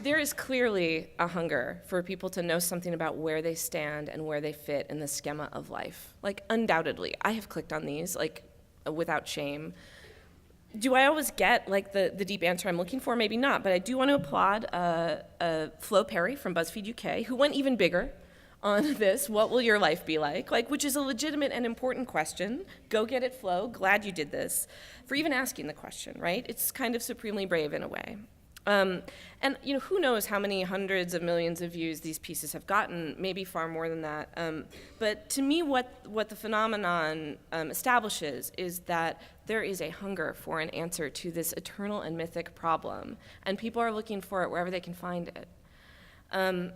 There is clearly a hunger for people to know something about where they stand and where they fit in the schema of life. Undoubtedly. I have clicked on these, without shame. Do I always get the deep answer I'm looking for? Maybe not, but I do want to applaud Flo Perry from BuzzFeed UK, who went even bigger on this, what will your life be like, which is a legitimate and important question. Go get it, Flo, glad you did this, for even asking the question, right? It's kind of supremely brave in a way. And who knows how many hundreds of millions of views these pieces have gotten, maybe far more than that. But to me, what the phenomenon establishes is that there is a hunger for an answer to this eternal and mythic problem, and people are looking for it wherever they can find it. And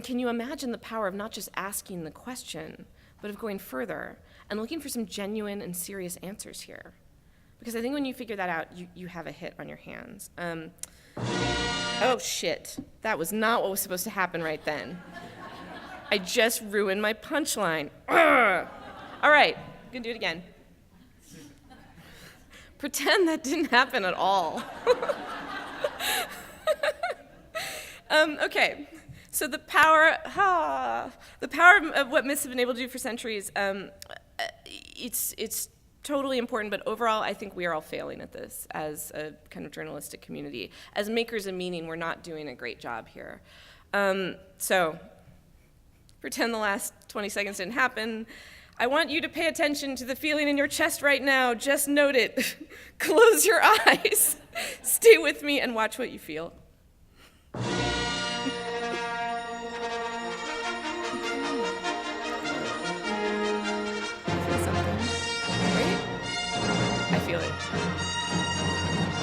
can you imagine the power of not just asking the question, but of going further and looking for some genuine and serious answers here? Because I think when you figure that out, you have a hit on your hands. Oh shit, that was not what was supposed to happen right then. I just ruined my punchline. Ugh. All right, I'm gonna do it again. Pretend that didn't happen at all. Okay, so the power of what myths have been able to do for centuries, it's totally important, but overall, I think we are all failing at this as a kind of journalistic community. As makers of meaning, we're not doing a great job here. So, pretend the last 20 seconds didn't happen. I want you to pay attention to the feeling in your chest right now. Just note it. Close your eyes. Stay with me and watch what you feel.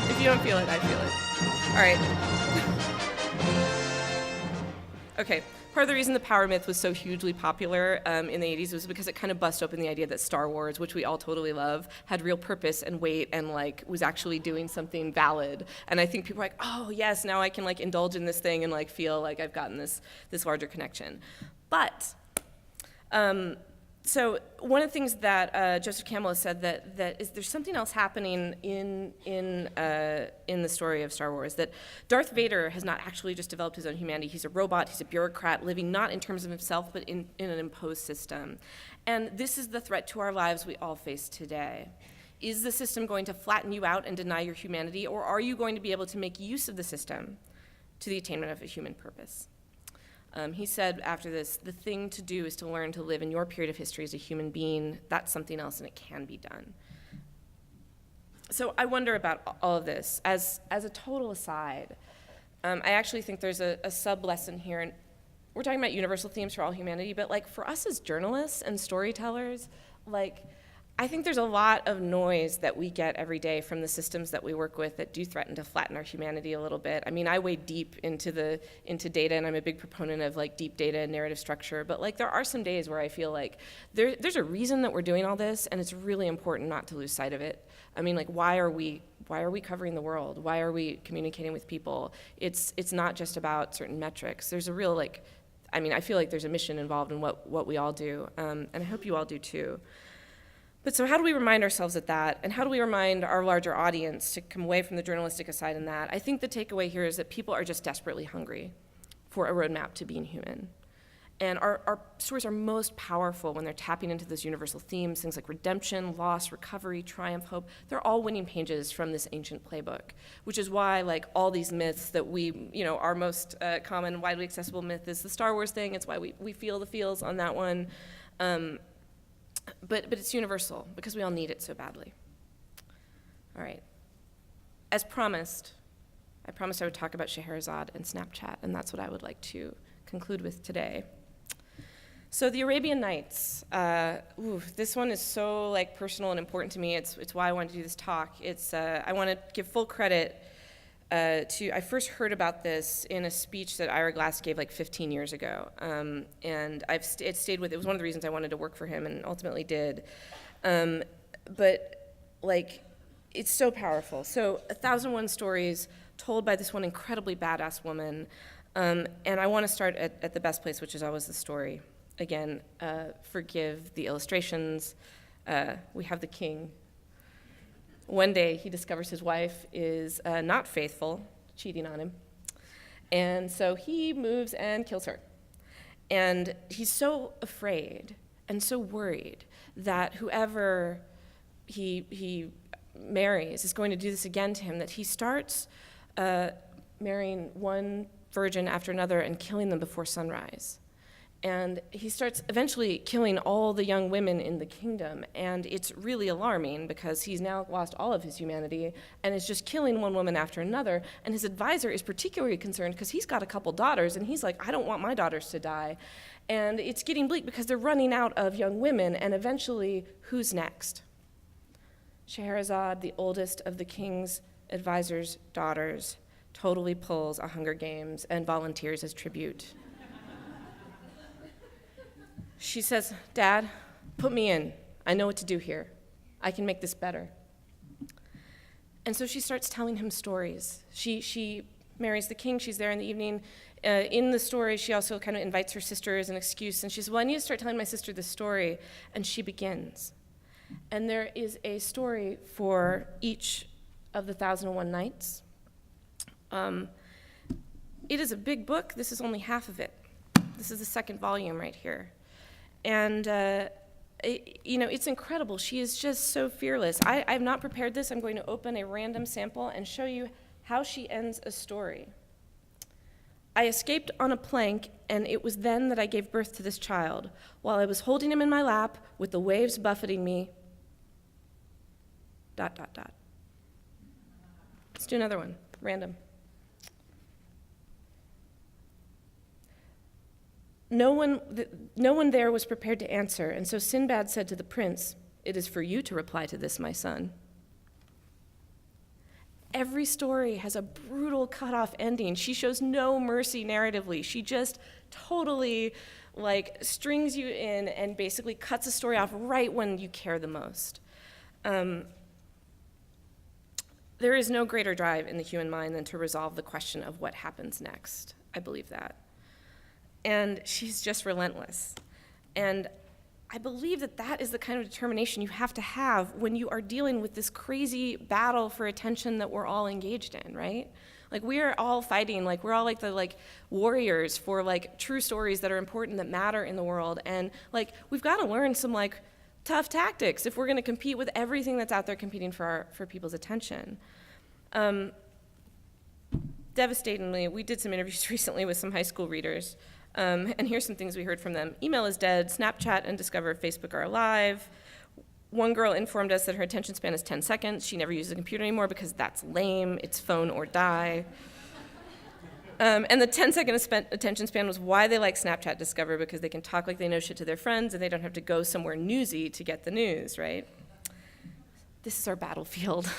If you don't feel it, I feel it. All right. Okay. Part of the reason the power myth was so hugely popular in the 80s was because it kind of bust open the idea that Star Wars, which we all totally love, had real purpose and weight and was actually doing something valid. And I think people were like, oh yes, now I can indulge in this thing and feel like I've gotten this larger connection. But so one of the things that Joseph Campbell has said that is there's something else happening in the story of Star Wars, that Darth Vader has not actually just developed his own humanity. He's a robot, he's a bureaucrat, living not in terms of himself, but in an imposed system. And this is the threat to our lives we all face today. Is the system going to flatten you out and deny your humanity, or are you going to be able to make use of the system to the attainment of a human purpose? He said after this, the thing to do is to learn to live in your period of history as a human being. That's something else, and it can be done. So I wonder about all of this. As a total aside, I actually think there's a sub-lesson here. And we're talking about universal themes for all humanity, but for us as journalists and storytellers, I think there's a lot of noise that we get every day from the systems that we work with that do threaten to flatten our humanity a little bit. I mean, I wade deep into data, and I'm a big proponent of deep data and narrative structure, but there are some days where I feel there's a reason that we're doing all this, and it's really important not to lose sight of it. I mean, why are we covering the world? Why are we communicating with people? It's not just about certain metrics. There's a real I feel there's a mission involved in what we all do, and I hope you all do too. But so how do we remind ourselves of that, and how do we remind our larger audience to come away from the journalistic aside in that? I think the takeaway here is that people are just desperately hungry for a roadmap to being human. And our stories are most powerful when they're tapping into those universal themes, things like redemption, loss, recovery, triumph, hope. They're all winning pages from this ancient playbook, which is why all these myths that our most common, widely accessible myth is the Star Wars thing. It's why we feel the feels on that one. But it's universal because we all need it so badly. All right. As promised, I promised I would talk about Scheherazade and Snapchat, and that's what I would like to conclude with today. So the Arabian Nights, this one is so personal and important to me. It's why I wanted to do this talk. I want to give full credit I first heard about this in a speech that Ira Glass gave 15 years ago, and it stayed with. It was one of the reasons I wanted to work for him, and ultimately did. But it's so powerful. So 1,001 stories told by this one incredibly badass woman, and I want to start at the best place, which is always the story. Again, forgive the illustrations. We have the king. One day, he discovers his wife is not faithful, cheating on him. And so he moves and kills her. And he's so afraid and so worried that whoever he marries is going to do this again to him, that he starts marrying one virgin after another and killing them before sunrise. And he starts eventually killing all the young women in the kingdom. And it's really alarming because he's now lost all of his humanity and is just killing one woman after another. And his advisor is particularly concerned because he's got a couple daughters and he's like, I don't want my daughters to die. And it's getting bleak because they're running out of young women. And eventually, who's next? Scheherazade, the oldest of the king's advisor's daughters, totally pulls a Hunger Games and volunteers as tribute. She says, Dad, put me in. I know what to do here. I can make this better. And so she starts telling him stories. She marries the king. She's there in the evening. In the story, she also kind of invites her sister as an excuse. And she says, well, I need to start telling my sister this story. And she begins. And there is a story for each of the 1001 Nights. It is a big book. This is only half of it. This is the second volume right here. And, it's incredible. She is just so fearless. I've not prepared this. I'm going to open a random sample and show you how she ends a story. I escaped on a plank, and it was then that I gave birth to this child, while I was holding him in my lap with the waves buffeting me, ... Let's do another one, random. No one there was prepared to answer, and so Sinbad said to the prince, "It is for you to reply to this, my son." Every story has a brutal cut-off ending. She shows no mercy narratively. She just totally strings you in and basically cuts a story off right when you care the most. There is no greater drive in the human mind than to resolve the question of what happens next. I believe that. And she's just relentless. And I believe that that is the kind of determination you have to have when you are dealing with this crazy battle for attention that we're all engaged in, right? We are all fighting, we're all the warriors for true stories that are important, that matter in the world. And we've got to learn some tough tactics if we're going to compete with everything that's out there competing for people's attention. Devastatingly, we did some interviews recently with some high school readers. And here's some things we heard from them. Email is dead. Snapchat and Discover Facebook are alive. One girl informed us that her attention span is 10 seconds. She never uses a computer anymore because that's lame. It's phone or die. And the 10-second attention span was why they like Snapchat Discover, because they can talk like they know shit to their friends and they don't have to go somewhere newsy to get the news, right? This is our battlefield.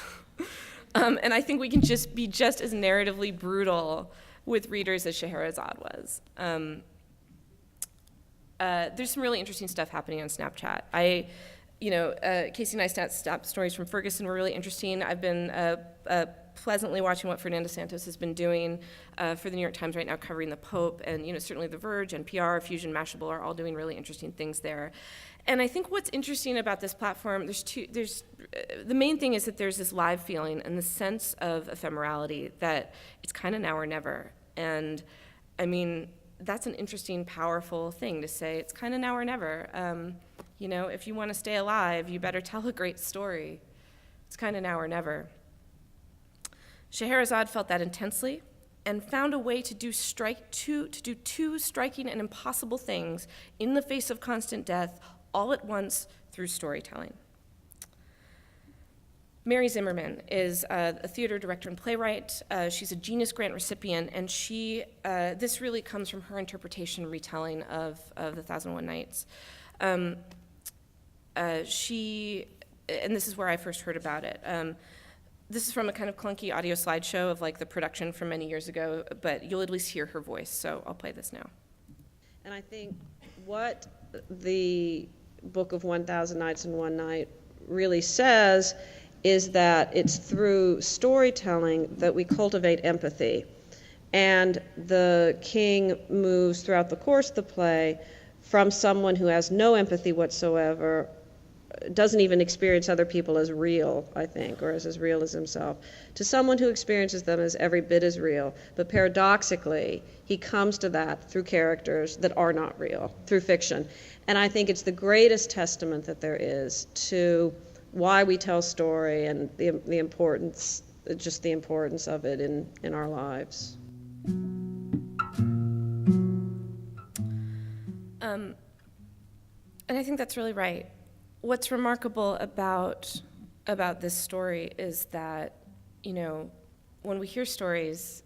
And I think we can just be just as narratively brutal with readers as Scheherazade was. There's some really interesting stuff happening on Snapchat. Casey and Neistat's stories from Ferguson were really interesting. I've been pleasantly watching what Fernanda Santos has been doing for the New York Times right now, covering the Pope, and certainly The Verge, NPR, Fusion, Mashable are all doing really interesting things there. And I think what's interesting about this platform, the main thing is that there's this live feeling and the sense of ephemerality that it's kind of now or never. And I mean, that's an interesting, powerful thing to say. It's kind of now or never. If you want to stay alive, you better tell a great story. It's kind of now or never. Scheherazade felt that intensely and found a way to do two striking and impossible things in the face of constant death all at once through storytelling. Mary Zimmerman is a theater director and playwright. She's a Genius Grant recipient, and this really comes from her interpretation and retelling of the 1001 Nights. And this is where I first heard about it. This is from a kind of clunky audio slideshow of the production from many years ago, but you'll at least hear her voice, so I'll play this now. And I think what the Book of 1000 Nights and One Night really says is that it's through storytelling that we cultivate empathy. And the king moves throughout the course of the play from someone who has no empathy whatsoever, doesn't even experience other people as real, I think, or as real as himself, to someone who experiences them as every bit as real. But paradoxically, he comes to that through characters that are not real, through fiction. And I think it's the greatest testament that there is to why we tell story and the importance, just the importance of it in our lives. And I think that's really right. What's remarkable about this story is that, you know, when we hear stories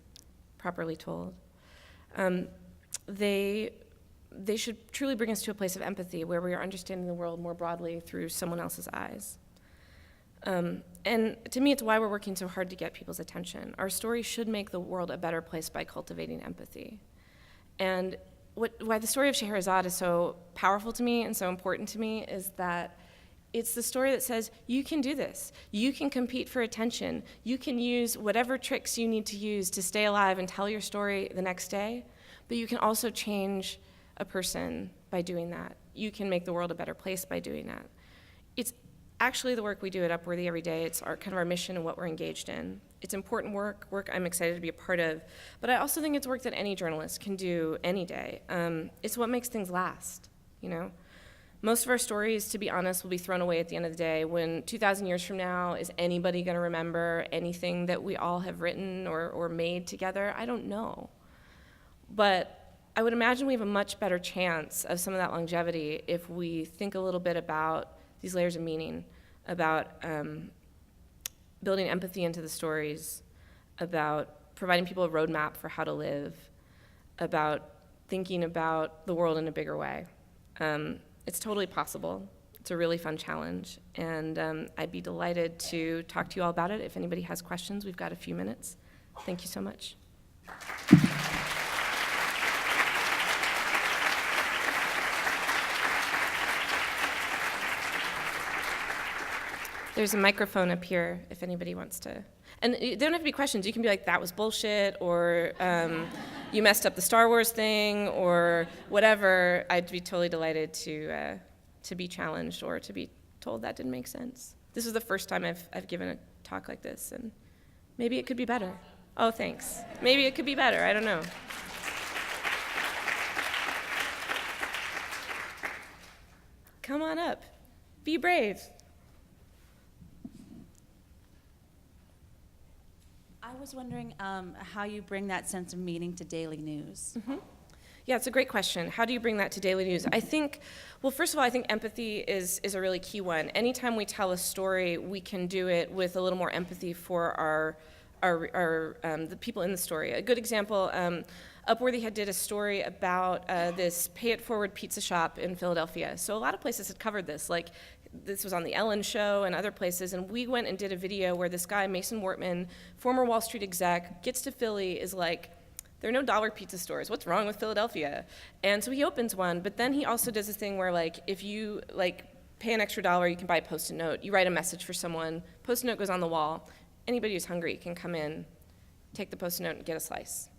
properly told, they should truly bring us to a place of empathy where we are understanding the world more broadly through someone else's eyes. And to me, it's why we're working so hard to get people's attention. Our story should make the world a better place by cultivating empathy. And why the story of Scheherazade is so powerful to me and so important to me is that it's the story that says, you can do this. You can compete for attention. You can use whatever tricks you need to use to stay alive and tell your story the next day, but you can also change a person by doing that. You can make the world a better place by doing that. It's actually the work we do at Upworthy every day. It's kind of our mission and what we're engaged in. It's important work I'm excited to be a part of, but I also think it's work that any journalist can do any day. It's what makes things last, you know? Most of our stories, to be honest, will be thrown away at the end of the day. When 2,000 years from now, is anybody going to remember anything that we all have written or made together? I don't know. But I would imagine we have a much better chance of some of that longevity if we think a little bit about these layers of meaning, about building empathy into the stories, about providing people a roadmap for how to live, about thinking about the world in a bigger way. It's totally possible. It's a really fun challenge, and I'd be delighted to talk to you all about it. If anybody has questions, we've got a few minutes. Thank you so much. There's a microphone up here if anybody wants to. And they don't have to be questions. You can be like, that was bullshit, or you messed up the Star Wars thing, or whatever. I'd be totally delighted to be challenged or to be told that didn't make sense. This is the first time I've given a talk like this, and maybe it could be better. Oh, thanks. Maybe it could be better. I don't know. Come on up. Be brave. I was wondering how you bring that sense of meaning to daily news. Mm-hmm. Yeah, it's a great question. How do you bring that to daily news? I think, well, first of all, I think empathy is a really key one. Anytime we tell a story, we can do it with a little more empathy for the people in the story. A good example, Upworthy had did a story about this pay-it-forward pizza shop in Philadelphia. So a lot of places had covered this, like this was on the Ellen Show and other places, and we went and did a video where this guy, Mason Wortman, former Wall Street exec, gets to Philly, is like, there are no dollar pizza stores. What's wrong with Philadelphia? And so he opens one, but then he also does this thing where, like, if you pay an extra $1, you can buy a Post-it note. You write a message for someone. Post-it note goes on the wall. Anybody who's hungry can come in, take the Post-it note, and get a slice.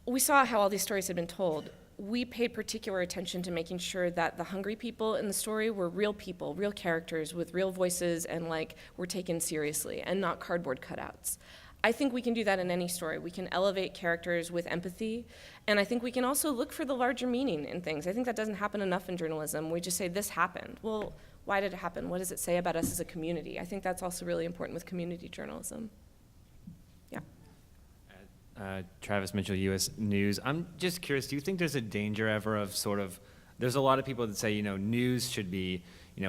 We saw how all these stories had been told. We paid particular attention to making sure that the hungry people in the story were real people, real characters with real voices, and were taken seriously and not cardboard cutouts. I think we can do that in any story. We can elevate characters with empathy, and I think we can also look for the larger meaning in things. I think that doesn't happen enough in journalism. We just say, this happened. Well, why did it happen? What does it say about us as a community? I think that's also really important with community journalism. Travis Mitchell, U.S. News. I'm just curious, do you think there's a danger ever of there's a lot of people that say, news should be,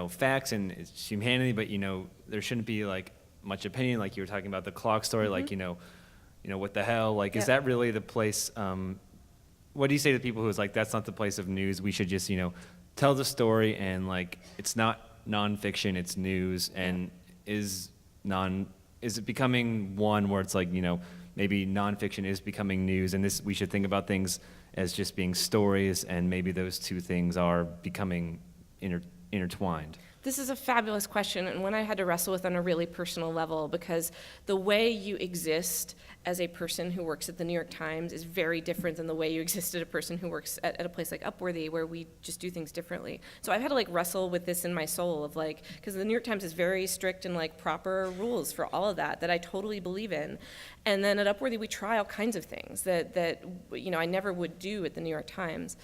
facts and it's humanity, but, there shouldn't be, much opinion, like you were talking about the clock story, Mm-hmm. what the hell? Is that really the place, what do you say to people who's like, that's not the place of news, we should just, tell the story and, it's not nonfiction, it's news, and is it becoming one where it's maybe nonfiction is becoming news, and we should think about things as just being stories, and maybe those two things are becoming intertwined? This is a fabulous question, and one I had to wrestle with on a really personal level, because the way you exist as a person who works at the New York Times is very different than the way you exist as a person who works at a place like Upworthy, where we just do things differently. So I've had to wrestle with this in my soul of because the New York Times is very strict and proper rules for all of that I totally believe in. And then at Upworthy we try all kinds of things that I never would do at the New York Times.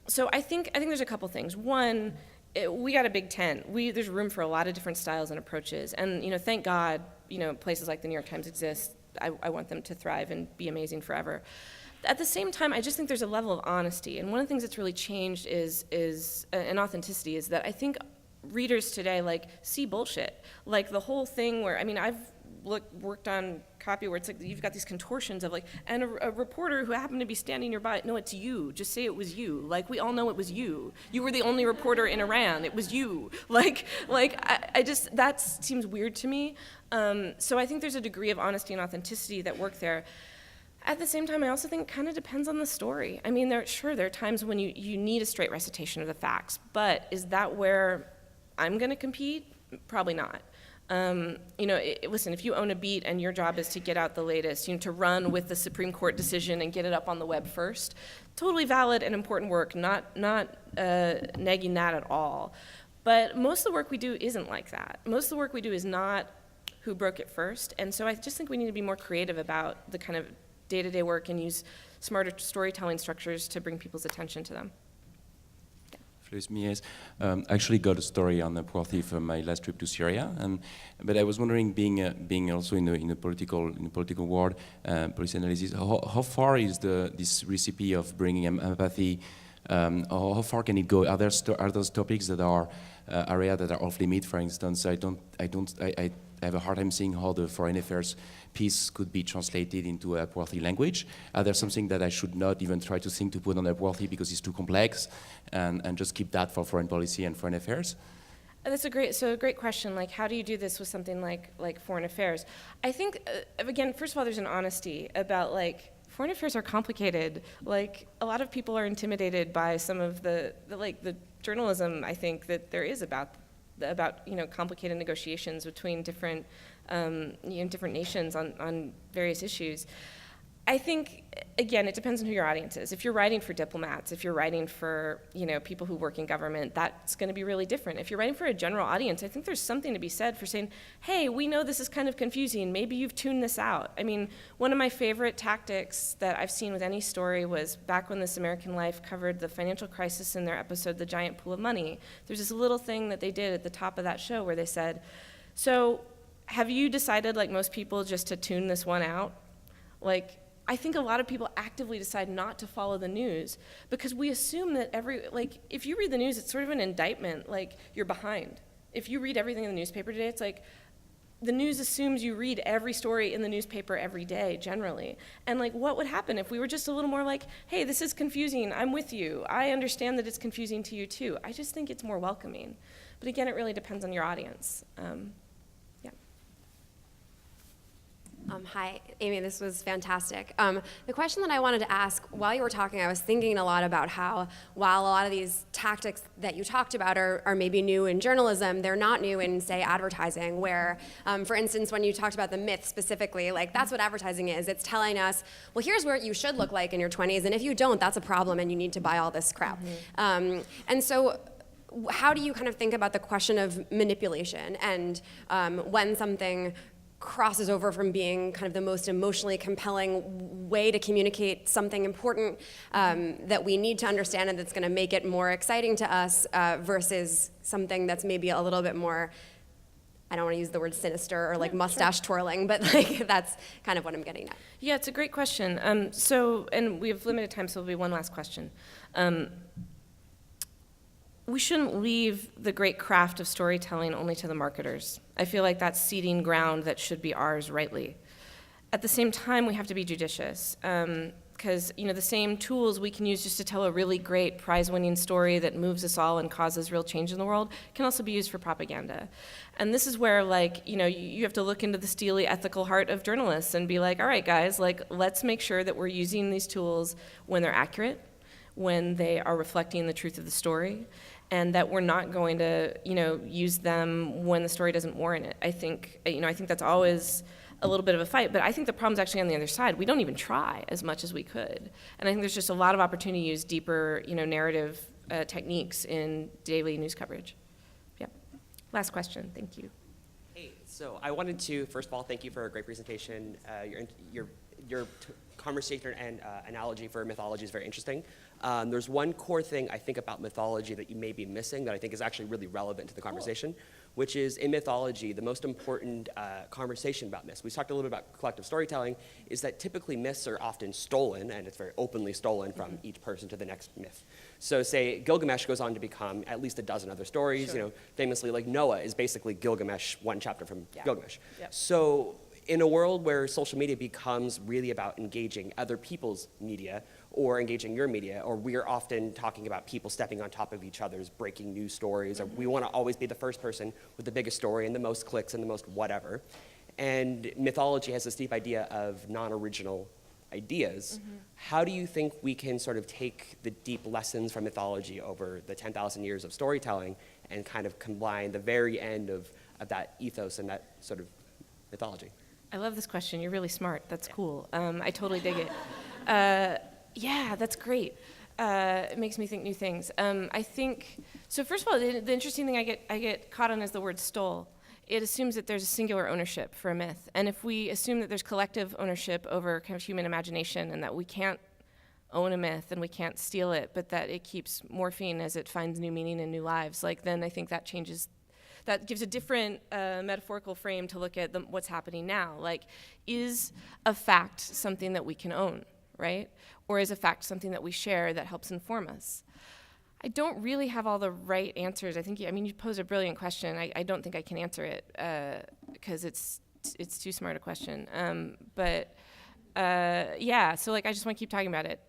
So I think there's a couple things. One, we got a big tent. There's room for a lot of different styles and approaches. And thank God, places like the New York Times exist. I want them to thrive and be amazing forever. At the same time, I just think there's a level of honesty, and one of the things that's really changed is and authenticity is that I think readers today like see bullshit, like the whole thing where, I mean, I've worked on copy where it's like you've got these contortions of like, and a reporter who happened to be standing nearby, no, it's you, just say it was you, like we all know it was you, you were the only reporter in Iran, it was you, I just, that seems weird to me. So I think there's a degree of honesty and authenticity that work there. At the same time, I also think it kind of depends on the story. I mean, there are times when you need a straight recitation of the facts, but is that where I'm going to compete? Probably not. Listen, if you own a beat and your job is to get out the latest, to run with the Supreme Court decision and get it up on the web first, totally valid and important work, not negging that at all. But most of the work we do isn't like that. Most of the work we do is not who broke it first, and so I just think we need to be more creative about the kind of day-to-day work and use smarter storytelling structures to bring people's attention to them. I actually got a story on Upworthy from my last trip to Syria, but I was wondering, being also in the political world, policy analysis, how far is this recipe of bringing empathy? How far can it go? Are those topics that are areas that are off limit? For instance, I have a hard time seeing how the foreign affairs piece could be translated into a Upworthy language. Are there something that I should not even try to think to put on Upworthy because it's too complex, and just keep that for foreign policy and foreign affairs? That's a great question. Like, how do you do this with something like foreign affairs? I think, again, first of all, there's an honesty about foreign affairs are complicated. Like, a lot of people are intimidated by some of the journalism, I think, that there is about complicated negotiations between different different nations on various issues. I think, again, it depends on who your audience is. If you're writing for diplomats, if you're writing for people who work in government, that's going to be really different. If you're writing for a general audience, I think there's something to be said for saying, hey, we know this is kind of confusing. Maybe you've tuned this out. I mean, one of my favorite tactics that I've seen with any story was back when This American Life covered the financial crisis in their episode, The Giant Pool of Money. There's this little thing that they did at the top of that show where they said, so have you decided, like most people, just to tune this one out? I think a lot of people actively decide not to follow the news because we assume that if you read the news, it's sort of an indictment, you're behind. If you read everything in the newspaper today, it's like the news assumes you read every story in the newspaper every day, generally. And what would happen if we were just a little more like, hey, this is confusing, I'm with you, I understand that it's confusing to you too. I just think it's more welcoming. But again, it really depends on your audience. Hi, Amy, this was fantastic. The question that I wanted to ask, while you were talking, I was thinking a lot about how, while a lot of these tactics that you talked about are maybe new in journalism, they're not new in, say, advertising, where, for instance, when you talked about the myth specifically, that's what advertising is. It's telling us, well, here's where you should look like in your 20s, and if you don't, that's a problem, and you need to buy all this crap. Mm-hmm. And so, how do you kind of think about the question of manipulation, and when something crosses over from being kind of the most emotionally compelling way to communicate something important that we need to understand and that's going to make it more exciting to us versus something that's maybe a little bit more, I don't want to use the word sinister or mustache twirling, but that's kind of what I'm getting at. Yeah, it's a great question. And we have limited time, so there'll be one last question. We shouldn't leave the great craft of storytelling only to the marketers. I feel like that's ceding ground that should be ours rightly. At the same time, we have to be judicious, because the same tools we can use just to tell a really great prize-winning story that moves us all and causes real change in the world can also be used for propaganda. And this is where, you have to look into the steely ethical heart of journalists and be like, all right, guys, let's make sure that we're using these tools when they're accurate, when they are reflecting the truth of the story, and that we're not going to, use them when the story doesn't warrant it. I think that's always a little bit of a fight, but I think the problem's actually on the other side. We don't even try as much as we could. And I think there's just a lot of opportunity to use deeper, narrative techniques in daily news coverage. Yeah. Last question, thank you. Hey, so I wanted to, first of all, thank you for a great presentation. Your conversation and analogy for mythology is very interesting. There's one core thing I think about mythology that you may be missing that I think is actually really relevant to the conversation, which is in mythology, the most important conversation about myths. We talked a little bit about collective storytelling, is that typically myths are often stolen, and it's very openly stolen from each person to the next myth. So say Gilgamesh goes on to become at least a dozen other stories. Sure. You know, famously, like Noah is basically Gilgamesh, one chapter from Gilgamesh. Yep. So in a world where social media becomes really about engaging other people's media or engaging your media, or we're often talking about people stepping on top of each other's breaking news stories, or we want to always be the first person with the biggest story and the most clicks and the most whatever. And mythology has this deep idea of non-original ideas. How do you think we can sort of take the deep lessons from mythology over the 10,000 years of storytelling and kind of combine the very end of that ethos and that sort of mythology? I love this question. You're really smart. That's cool. I totally dig it. Yeah, that's great. It makes me think new things. I think, so first of all, the interesting thing I get caught on is the word stole. It assumes that there's a singular ownership for a myth. And if we assume that there's collective ownership over kind of human imagination and that we can't own a myth and we can't steal it, but that it keeps morphing as it finds new meaning and new lives, like then I think that changes, that gives a different metaphorical frame to look at what's happening now. Like, is a fact something that we can own, right? Or is a fact something that we share that helps inform us? I don't really have all the right answers. I think, you pose a brilliant question. I don't think I can answer it because it's too smart a question. Yeah, so like I just want to keep talking about it.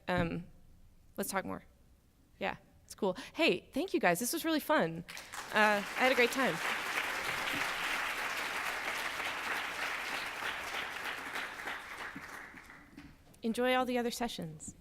Let's talk more. Yeah, it's cool. Hey, thank you guys. This was really fun. I had a great time. Enjoy all the other sessions.